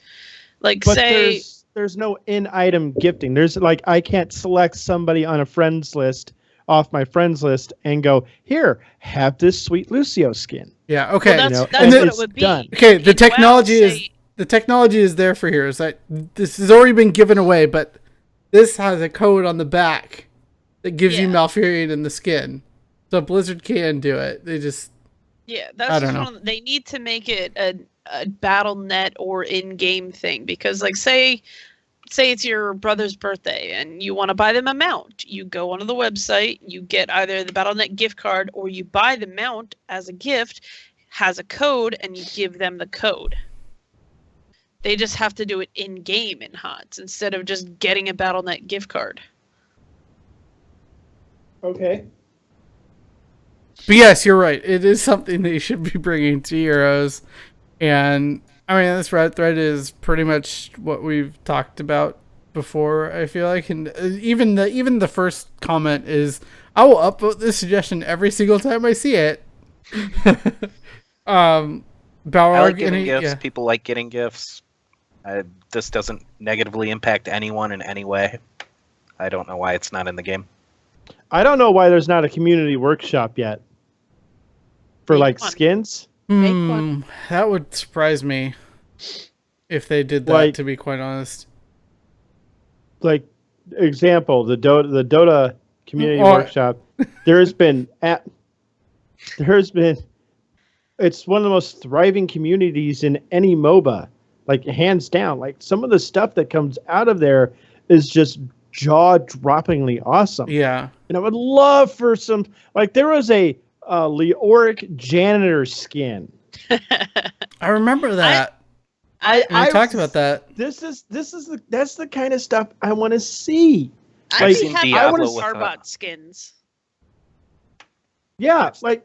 like but say there's no in-item gifting. There's like I can't select somebody on a friends list off my friends list and go, here, have this sweet Lucio skin. Yeah, okay. Well, that's what it would be. Done. Okay, the technology is there for Heroes. This has already been given away, but this has a code on the back that gives you Malfurion in the skin. So Blizzard can do it. They just I don't know. They need to make it a BattleNet or in-game thing because, like, say it's your brother's birthday and you want to buy them a mount. You go onto the website, you get either the BattleNet gift card or you buy the mount as a gift, has a code, and you give them the code. They just have to do it in-game in HOTS instead of just getting a BattleNet gift card. Okay. But yes, you're right. It is something they should be bringing to Heroes. And I mean, this Reddit thread is pretty much what we've talked about before, I feel like. And even the first comment is, I will upvote this suggestion every single time I see it. Powerhour, I like getting gifts. Yeah. People like getting gifts. This doesn't negatively impact anyone in any way. I don't know why it's not in the game. I don't know why there's not a community workshop yet for skins. Make one. That would surprise me if they did that, to be quite honest. Like, example, the Dota community workshop. It's one of the most thriving communities in any MOBA, like hands down. Like some of the stuff that comes out of there is just jaw-droppingly awesome. Yeah. And I would love for some, like there was a Leoric janitor skin. I remember that. I talked about that. That's the kind of stuff I want to see. I want Starbot skins. Yeah, like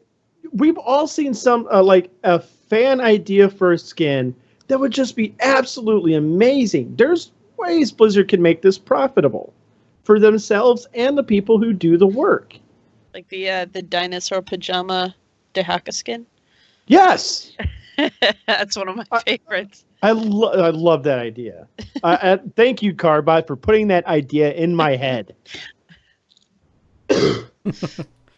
we've all seen some like a fan idea for a skin that would just be absolutely amazing. There's ways Blizzard can make this profitable for themselves and the people who do the work. Like the dinosaur pajama Dehaka skin? Yes! That's one of my favorites. I love that idea. Thank you, Carbot, for putting that idea in my head.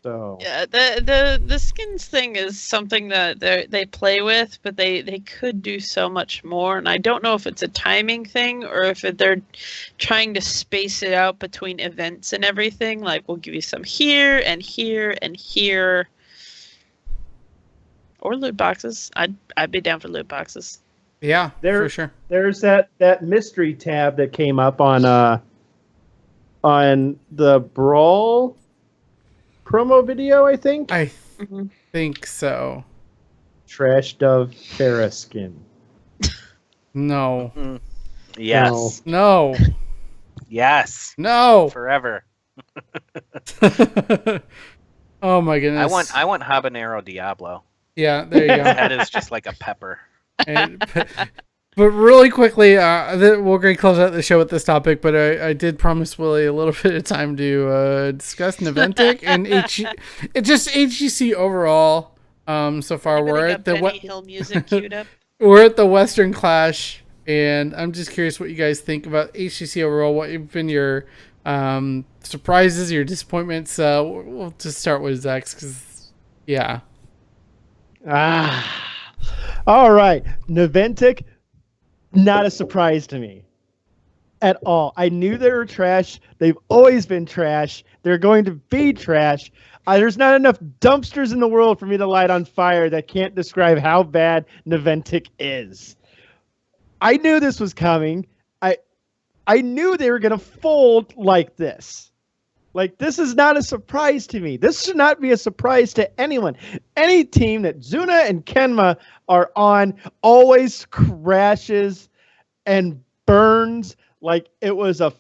So yeah, the skins thing is something that they play with, but they could do so much more. And I don't know if it's a timing thing or if they're trying to space it out between events and everything. Like we'll give you some here and here and here, or loot boxes. I'd be down for loot boxes. Yeah, for sure. There's that mystery tab that came up on the Brawl promo video, I think. I think so. Trash Dove Farah skin. No. Mm-hmm. Yes. No. Yes. No. Forever. Oh my goodness. I want Habanero Diablo. Yeah, there you go. That is just like a pepper. But really quickly, we're going to close out the show with this topic, but I did promise Willie a little bit of time to discuss Naventic and HGC overall. So far, we're at the Benny Hill music queued up. We're at the Western Clash, and I'm just curious what you guys think about HGC overall. What have been your surprises, your disappointments? We'll just start with Zex, because yeah. All right, Naventic. Not a surprise to me at all. I knew they were trash. They've always been trash. They're going to be trash. There's not enough dumpsters in the world for me to light on fire that can't describe how bad Naventic is. I knew this was coming. I knew they were going to fold like this. Like, this is not a surprise to me. This should not be a surprise to anyone. Any team that Zuna and Kenma are on always crashes and burns like it was a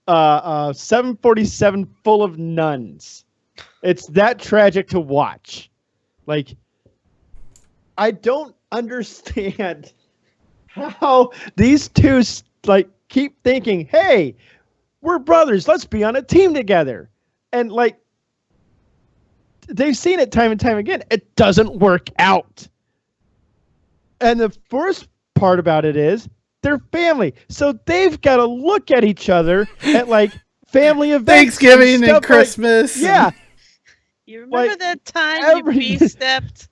747 full of nuns. It's that tragic to watch. Like, I don't understand how these two like keep thinking, hey, we're brothers, let's be on a team together. And like, they've seen it time and time again. It doesn't work out. And the first part about it is they're family. So they've got to look at each other at like family events. Thanksgiving and Christmas. Yeah. You remember Like, that time you B-stepped?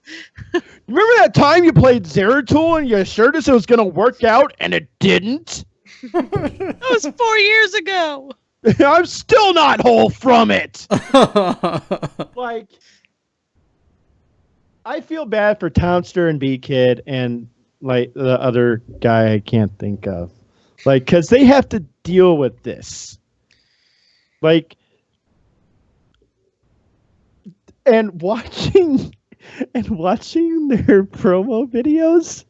Remember that time you played Zeratul and you assured us it was going to work out and it didn't? That was 4 years ago. I'm still not whole from it. Like, I feel bad for Townster and B-Kid and like the other guy I can't think of. Like, because they have to deal with this. Like, and watching their promo videos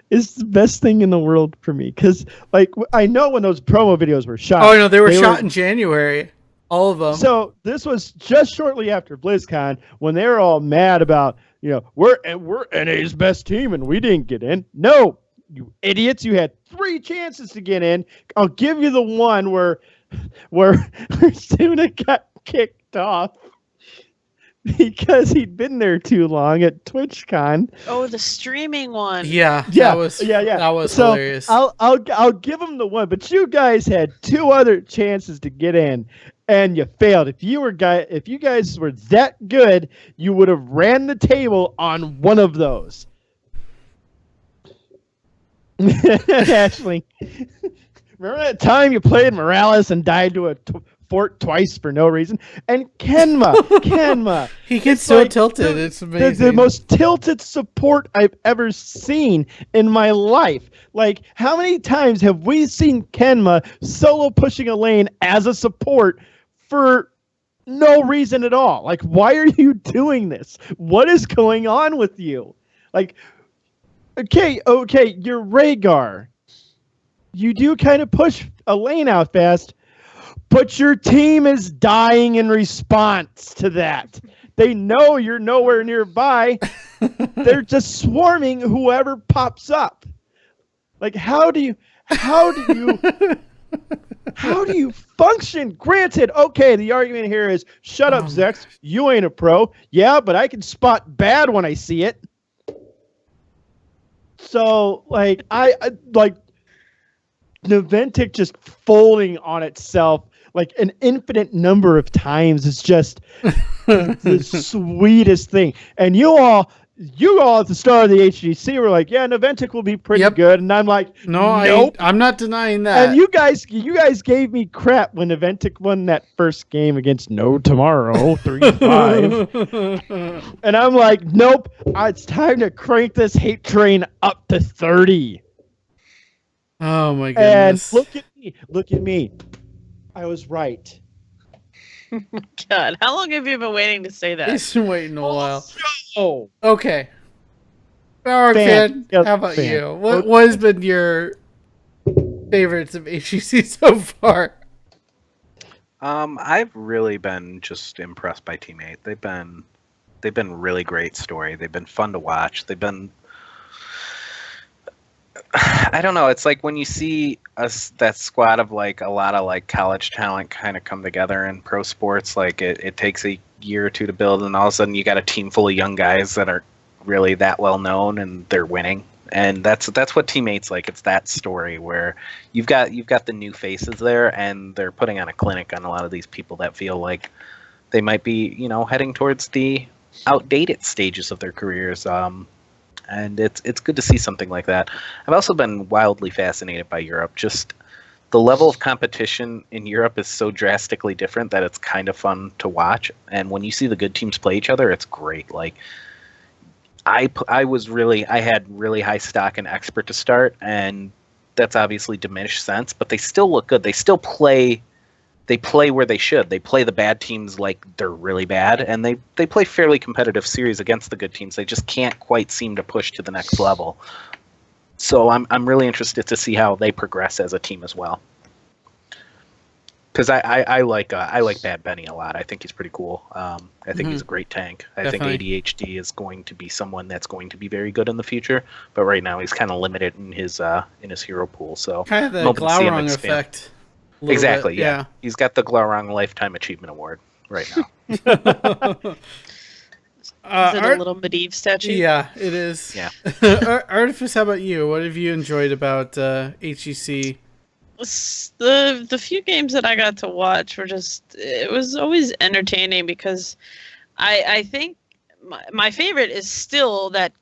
is the best thing in the world for me. Because, like, I know when those promo videos were shot. Oh, no, they were shot in January. All of them. So this was just shortly after BlizzCon when they were all mad about, you know, we're NA's best team and we didn't get in. No, you idiots! You had 3 chances to get in. I'll give you the one where Suna got kicked off because he'd been there too long at TwitchCon. Oh, the streaming one. Yeah. That was So hilarious. I'll give him the one, but you guys had 2 other chances to get in. And you failed. If you guys were that good, you would have ran the table on one of those. Ashley, remember that time you played Morales and died to a fort twice for no reason? And Kenma, he gets so tilted. It's amazing. The most tilted support I've ever seen in my life. Like, how many times have we seen Kenma solo pushing a lane as a support for no reason at all? Like, why are you doing this? What is going on with you? Like, okay, you're Rhaegar. You do kind of push a lane out fast, but your team is dying in response to that. They know you're nowhere nearby. They're just swarming whoever pops up. Like, how do you function? Granted, okay, the argument here is, shut up, Zex. You ain't a pro. Yeah, but I can spot bad when I see it. So, like, I like Niantic just folding on itself like an infinite number of times is just the sweetest thing. And you all at the start of the HGC were like, yeah, Niantic will be pretty good. And I'm like, nope. I'm not denying that. And you guys gave me crap when Niantic won that first game against No Tomorrow 3-5. And I'm like, nope, it's time to crank this hate train up to 30. Oh my goodness. And look at me. I was right. God, how long have you been waiting to say that? He's been waiting a while. Oh. Okay. Power fan, how about you? What has been your favorites of HGC so far? I've really been just impressed by Team 8. They've been really great story. They've been fun to watch. They've been, I don't know, it's like when you see that squad of like a lot of like college talent kind of come together in pro sports, like it takes a year or two to build, and all of a sudden you got a team full of young guys that are really that well known and they're winning. And that's what Team 8's like. It's that story where you've got the new faces there, and they're putting on a clinic on a lot of these people that feel like they might be, you know, heading towards the outdated stages of their careers. And it's good to see something like that. I've also been wildly fascinated by Europe. Just the level of competition in Europe is so drastically different that it's kind of fun to watch. And when you see the good teams play each other, it's great. Like I had really high stock in Expert to start, and that's obviously diminished since, but they still look good. They they play where they should. They play the bad teams like they're really bad, and they play fairly competitive series against the good teams. They just can't quite seem to push to the next level. So I'm really interested to see how they progress as a team as well. Because I like Bad Benny a lot. I think he's pretty cool. I think he's a great tank. I Definitely. think ADHD is going to be someone that's going to be very good in the future. But right now he's kind of limited in his hero pool. So Kind of the I'm hoping to see him Glaurung expand. effect. a little Exactly. bit, Yeah. He's got the Glaurung Lifetime Achievement Award right now. Is it Art- a little Medivh statue? Yeah, it is. Yeah. Artifice, how about you? What have you enjoyed about HEC? The few games that I got to watch were it was always entertaining because I think my favorite is still that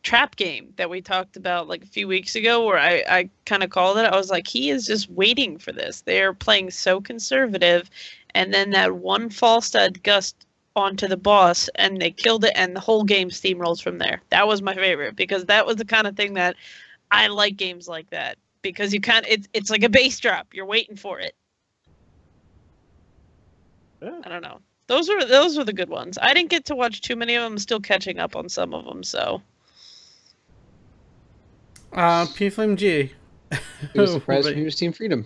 trap game that we talked about like a few weeks ago, where I kind of called it. I was like, he is just waiting for this. They're playing so conservative, and then that one false stud gust onto the boss, and they killed it, and the whole game steamrolls from there. That was my favorite, because that was the kind of thing that I like games like that. Because you it's like a base drop. You're waiting for it. Yeah. I don't know. Those were the good ones. I didn't get to watch too many of them. I'm still catching up on some of them. So. P-Flame G. Biggest surprise for me was Team Freedom.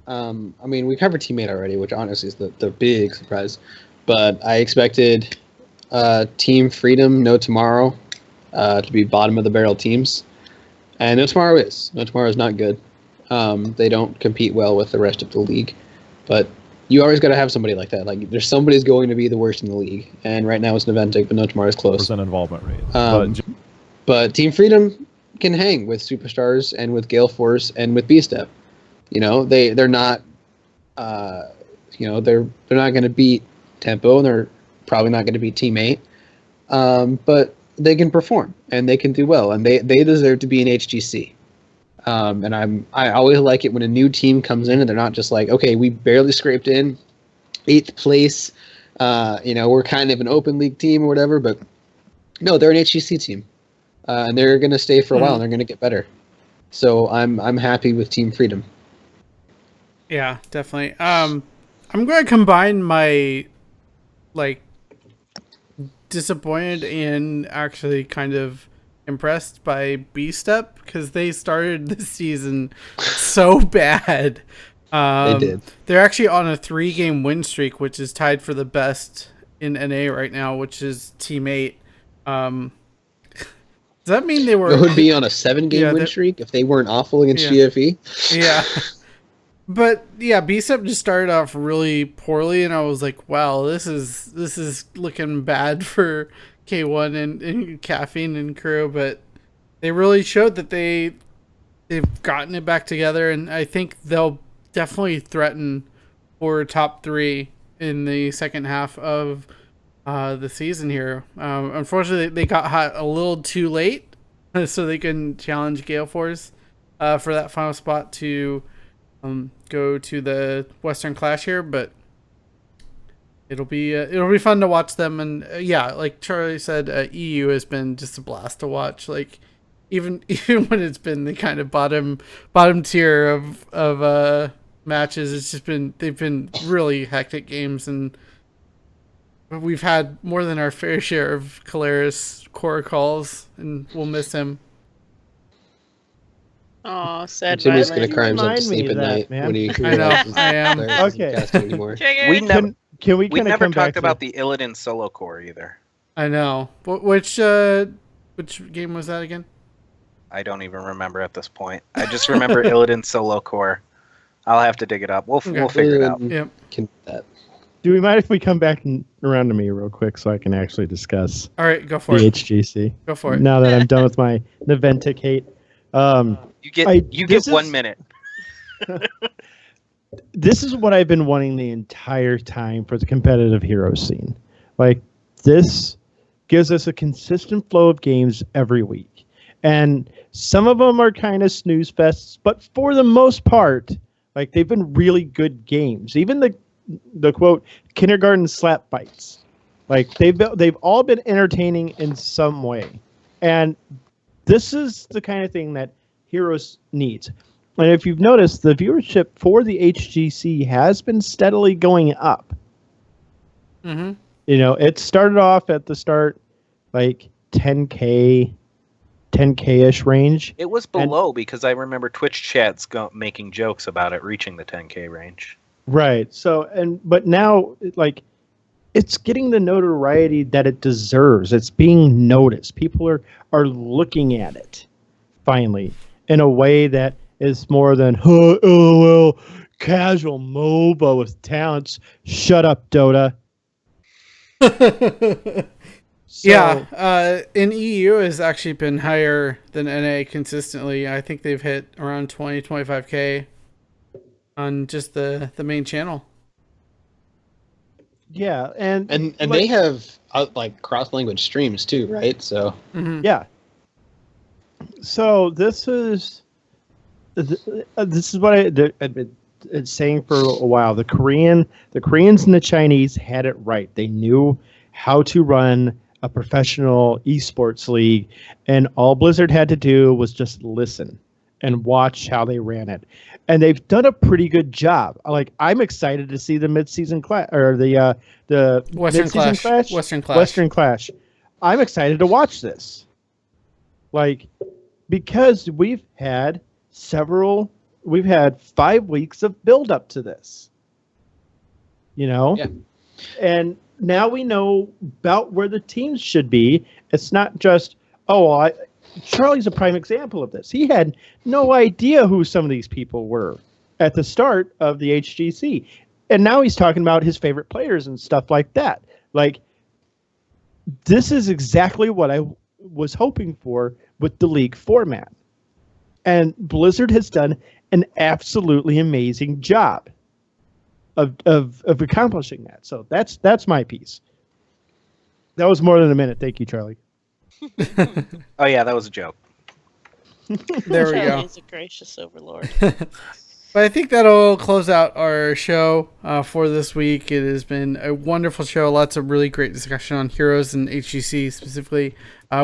I mean, we covered Teammate already, which honestly is the big surprise. But I expected Team Freedom, No Tomorrow, to be bottom of the barrel teams. And No Tomorrow is. No Tomorrow is not good. They don't compete well with the rest of the league. But you always got to have somebody like that. Like, there's somebody's going to be the worst in the league. And right now it's Naventic, but No Tomorrow is close. % involvement rate. But Team Freedom can hang with Superstars and with Gale Force and with B-Step. You know, they're not they're not going to beat Tempo, and they're probably not going to beat Teammate. But they can perform and they can do well, and they deserve to be in HGC. And I always like it when a new team comes in and they're not just like, okay, we barely scraped in 8th place. We're kind of an open league team or whatever, but no, they're an HGC team, and they're going to stay for a while and they're going to get better. So I'm happy with Team Freedom. Yeah, definitely. I'm going to combine my disappointed and actually kind of impressed by B-Step, because they started the season so bad. They did. They're actually on a 3-game win streak, which is tied for the best in NA right now, which is Teammate. Does that mean they were... It would be on a 7-game win streak if they weren't awful against GFE. Yeah. But yeah, B-Step just started off really poorly, and I was like, wow, this is looking bad for K1 and Caffeine and crew, but they really showed that they've gotten it back together, and I think they'll definitely threaten for top 3 in the second half of the season here. Unfortunately, they got hot a little too late, so they can challenge Gale Force for that final spot to go to the Western Clash here, but it'll be fun to watch them. And yeah, like Charlie said, EU has been just a blast to watch. Like even when it's been the kind of bottom tier of matches, it's just they've been really hectic games, and we've had more than our fair share of Caleris core calls, and we'll miss him. Oh, sad. Jimmy's gonna violin. cry himself to Remind me sleep of at that, night man. when he I know, realizes I am. Claire isn't Okay. casting anymore. Triggered. We never Can we we kind of never come back talked about the Illidan solo core either. I know. Which game was that again? I don't even remember at this point. I just remember Illidan solo core. I'll have to dig it up. We'll figure it out. Yep. Can that. Do we mind if we come back around to me real quick so I can actually discuss All right, go for the it. HGC? Go for it. Now that I'm done with my Naventic hate. You get 1 minute. This is what I've been wanting the entire time for the competitive hero scene. Like, this gives us a consistent flow of games every week. And some of them are kind of snooze fests, but for the most part, like, they've been really good games. Even the quote kindergarten slap fights, like they've all been entertaining in some way. And this is the kind of thing that Heroes needs. And if you've noticed, the viewership for the HGC has been steadily going up. Mm-hmm. You know, it started off at the start like 10K, 10K-ish range. It was below because I remember Twitch chats making jokes about it reaching the 10K range. Right. So, but now, like, it's getting the notoriety that it deserves. It's being noticed. People are looking at it, finally, in a way that is more than, LOL, casual MOBA with talents. Shut up, Dota. Yeah, in EU has actually been higher than NA consistently. I think they've hit around 20, 25K on just the main channel. Yeah, and like, they have like cross-language streams too, right? So yeah. So this is what I've been saying for a while. The Koreans and the Chinese had it right. They knew how to run a professional esports league, and all Blizzard had to do was just listen and watch how they ran it. And they've done a pretty good job. Like, I'm excited to see the mid-season clash, or the Western Clash. I'm excited to watch this. Like, because we've had 5 weeks of build up to this. You know? Yeah. And now we know about where the teams should be. It's not just, Charlie's a prime example of this. He had no idea who some of these people were at the start of the HGC. And now he's talking about his favorite players and stuff like that. Like, this is exactly what I was hoping for with the league format. And Blizzard has done an absolutely amazing job of accomplishing that. So that's my piece. That was more than a minute. Thank you, Charlie. Oh yeah, that was a joke. There we go. Charlie is a gracious overlord. But I think that'll close out our show for this week. It has been a wonderful show. Lots of really great discussion on Heroes and HGC specifically.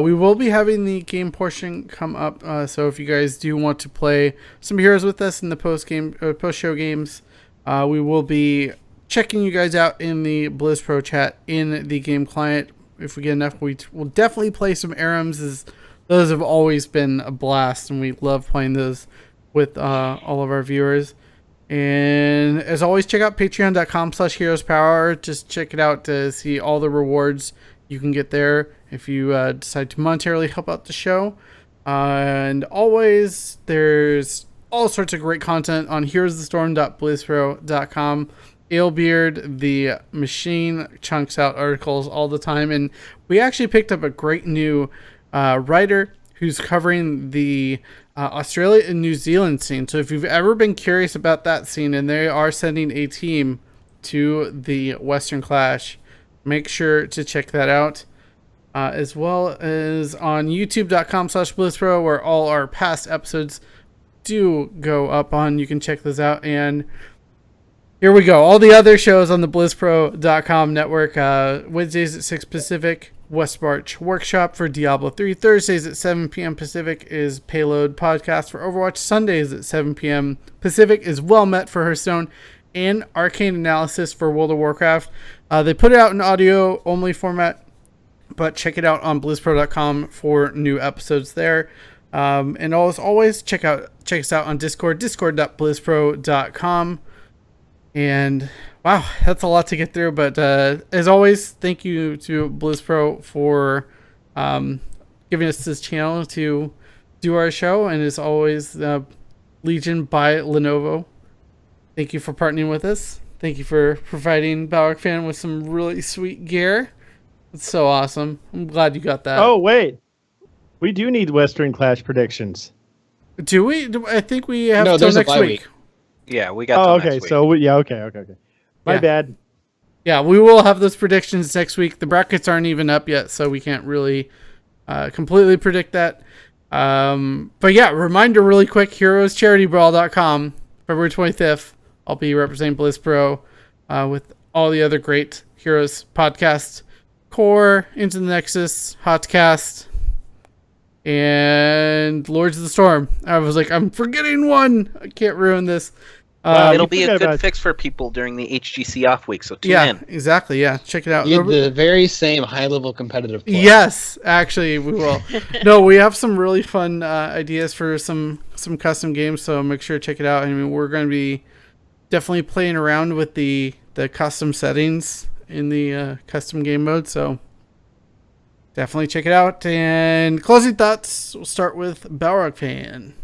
We will be having the game portion come up. So if you guys do want to play some Heroes with us in the post-show games, we will be checking you guys out in the Blizz Pro chat in the game client. If we get enough, we will definitely play some ARAMs. As those have always been a blast, and we love playing those with all of our viewers. And as always, check out patreon.com/heroespower. Just check it out to see all the rewards you can get there if you decide to monetarily help out the show. And always, there's all sorts of great content on heroesthestorm.blizzpro.com. Alebeard, the machine, chunks out articles all the time. And we actually picked up a great new writer who's covering the Australia and New Zealand scene. So if you've ever been curious about that scene, and they are sending a team to the Western Clash, make sure to check that out. As well as on youtube.com/blizzpro, where all our past episodes do go up on. You can check those out. And here we go. All the other shows on the blizzpro.com network. Wednesdays at 6 Pacific, West March Workshop for Diablo 3. Thursdays at 7 p.m. Pacific is Payload Podcast for Overwatch. Sundays at 7 p.m. Pacific is Well Met for Hearthstone. And Arcane Analysis for World of Warcraft. They put it out in audio-only format, but check it out on blizzpro.com for new episodes there. And as always, check us out on Discord, discord.blizzpro.com. And wow, that's a lot to get through. But as always, thank you to BlizzPro for giving us this channel to do our show. And as always, Legion by Lenovo. Thank you for partnering with us. Thank you for providing Balric Fan with some really sweet gear. It's so awesome. I'm glad you got that. Oh, wait. We do need Western Clash predictions. Do we? I think we have No, till there's a next bye week. week. Yeah, we got. Okay. Next week. So okay. My Yeah. bad. Yeah, we will have those predictions next week. The brackets aren't even up yet, so we can't really completely predict that. But yeah, reminder really quick, heroescharitybrawl.com, February 25th. I'll be representing BlizzPro with all the other great Heroes podcasts, Core, Into the Nexus, Hotcast, and Lords of the Storm. I was like, I'm forgetting one. I can't ruin this. It'll be a good fix for people during the HGC off week, so tune in. Exactly. Yeah, check it out. You get the very same high-level competitive play. Yes, actually, we will. No, we have some really fun ideas for some custom games, so make sure to check it out. I mean, we're going to be definitely playing around with the custom settings in the custom game mode, so definitely check it out. And closing thoughts, we'll start with Balrog Fan.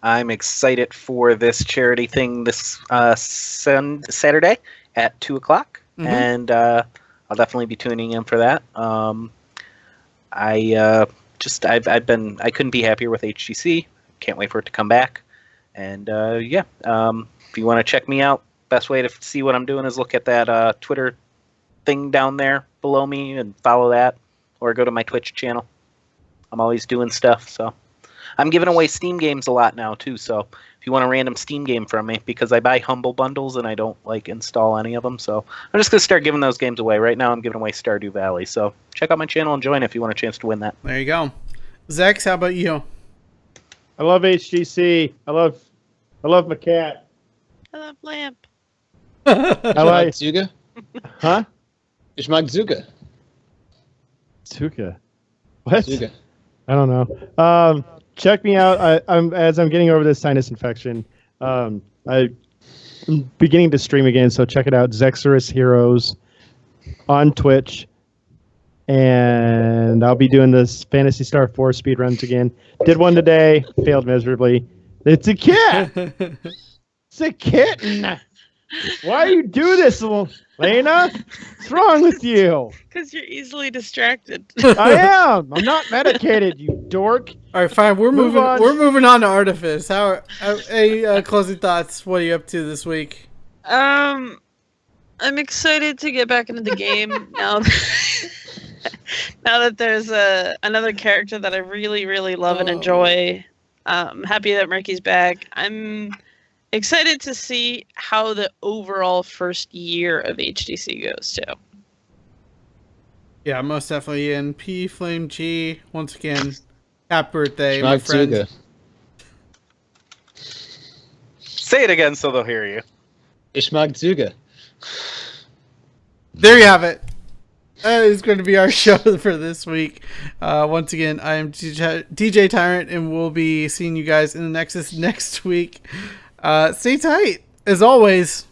I'm excited for this charity thing this Saturday at 2 o'clock, and I'll definitely be tuning in for that. I couldn't be happier with HGC. Can't wait for it to come back. And if you want to check me out, best way to see what I'm doing is look at that Twitter thing down there below me and follow that, or go to my Twitch channel. I'm always doing stuff, so. I'm giving away Steam games a lot now, too, so if you want a random Steam game from me, because I buy Humble Bundles and I don't, install any of them, so I'm just going to start giving those games away. Right now I'm giving away Stardew Valley, so check out my channel and join if you want a chance to win that. There you go. Zex, how about you? I love HGC. I love my cat. I love Lamp. I like Zuga? Huh? Ich mag Zuga. Zuka. What? Zuga. I don't know. Check me out. I'm getting over this sinus infection. I'm beginning to stream again, so check it out. Zexorus Heroes on Twitch, and I'll be doing this Phantasy Star 4 speedruns again. Did one today, failed miserably. It's a cat. It's a kitten. Why do you do this, Lena? What's wrong with you? Because you're easily distracted. I am. I'm not medicated, you dork. All right, fine. We're Move moving. on. We're moving on to Artifice. Any closing thoughts? What are you up to this week? I'm excited to get back into the game now. Now that there's another character that I really, really love and enjoy. I'm happy that Murky's back. I'm excited to see how the overall first year of HDC goes too. Yeah, most definitely. And P Flame G, once again, happy birthday, my Schmag friend. Zuga. Say it again so they'll hear you. Ich mag Zuga. There you have it. That is going to be our show for this week. Once again, I am DJ Tyrant, and we'll be seeing you guys in the Nexus next week. Stay tight. As always,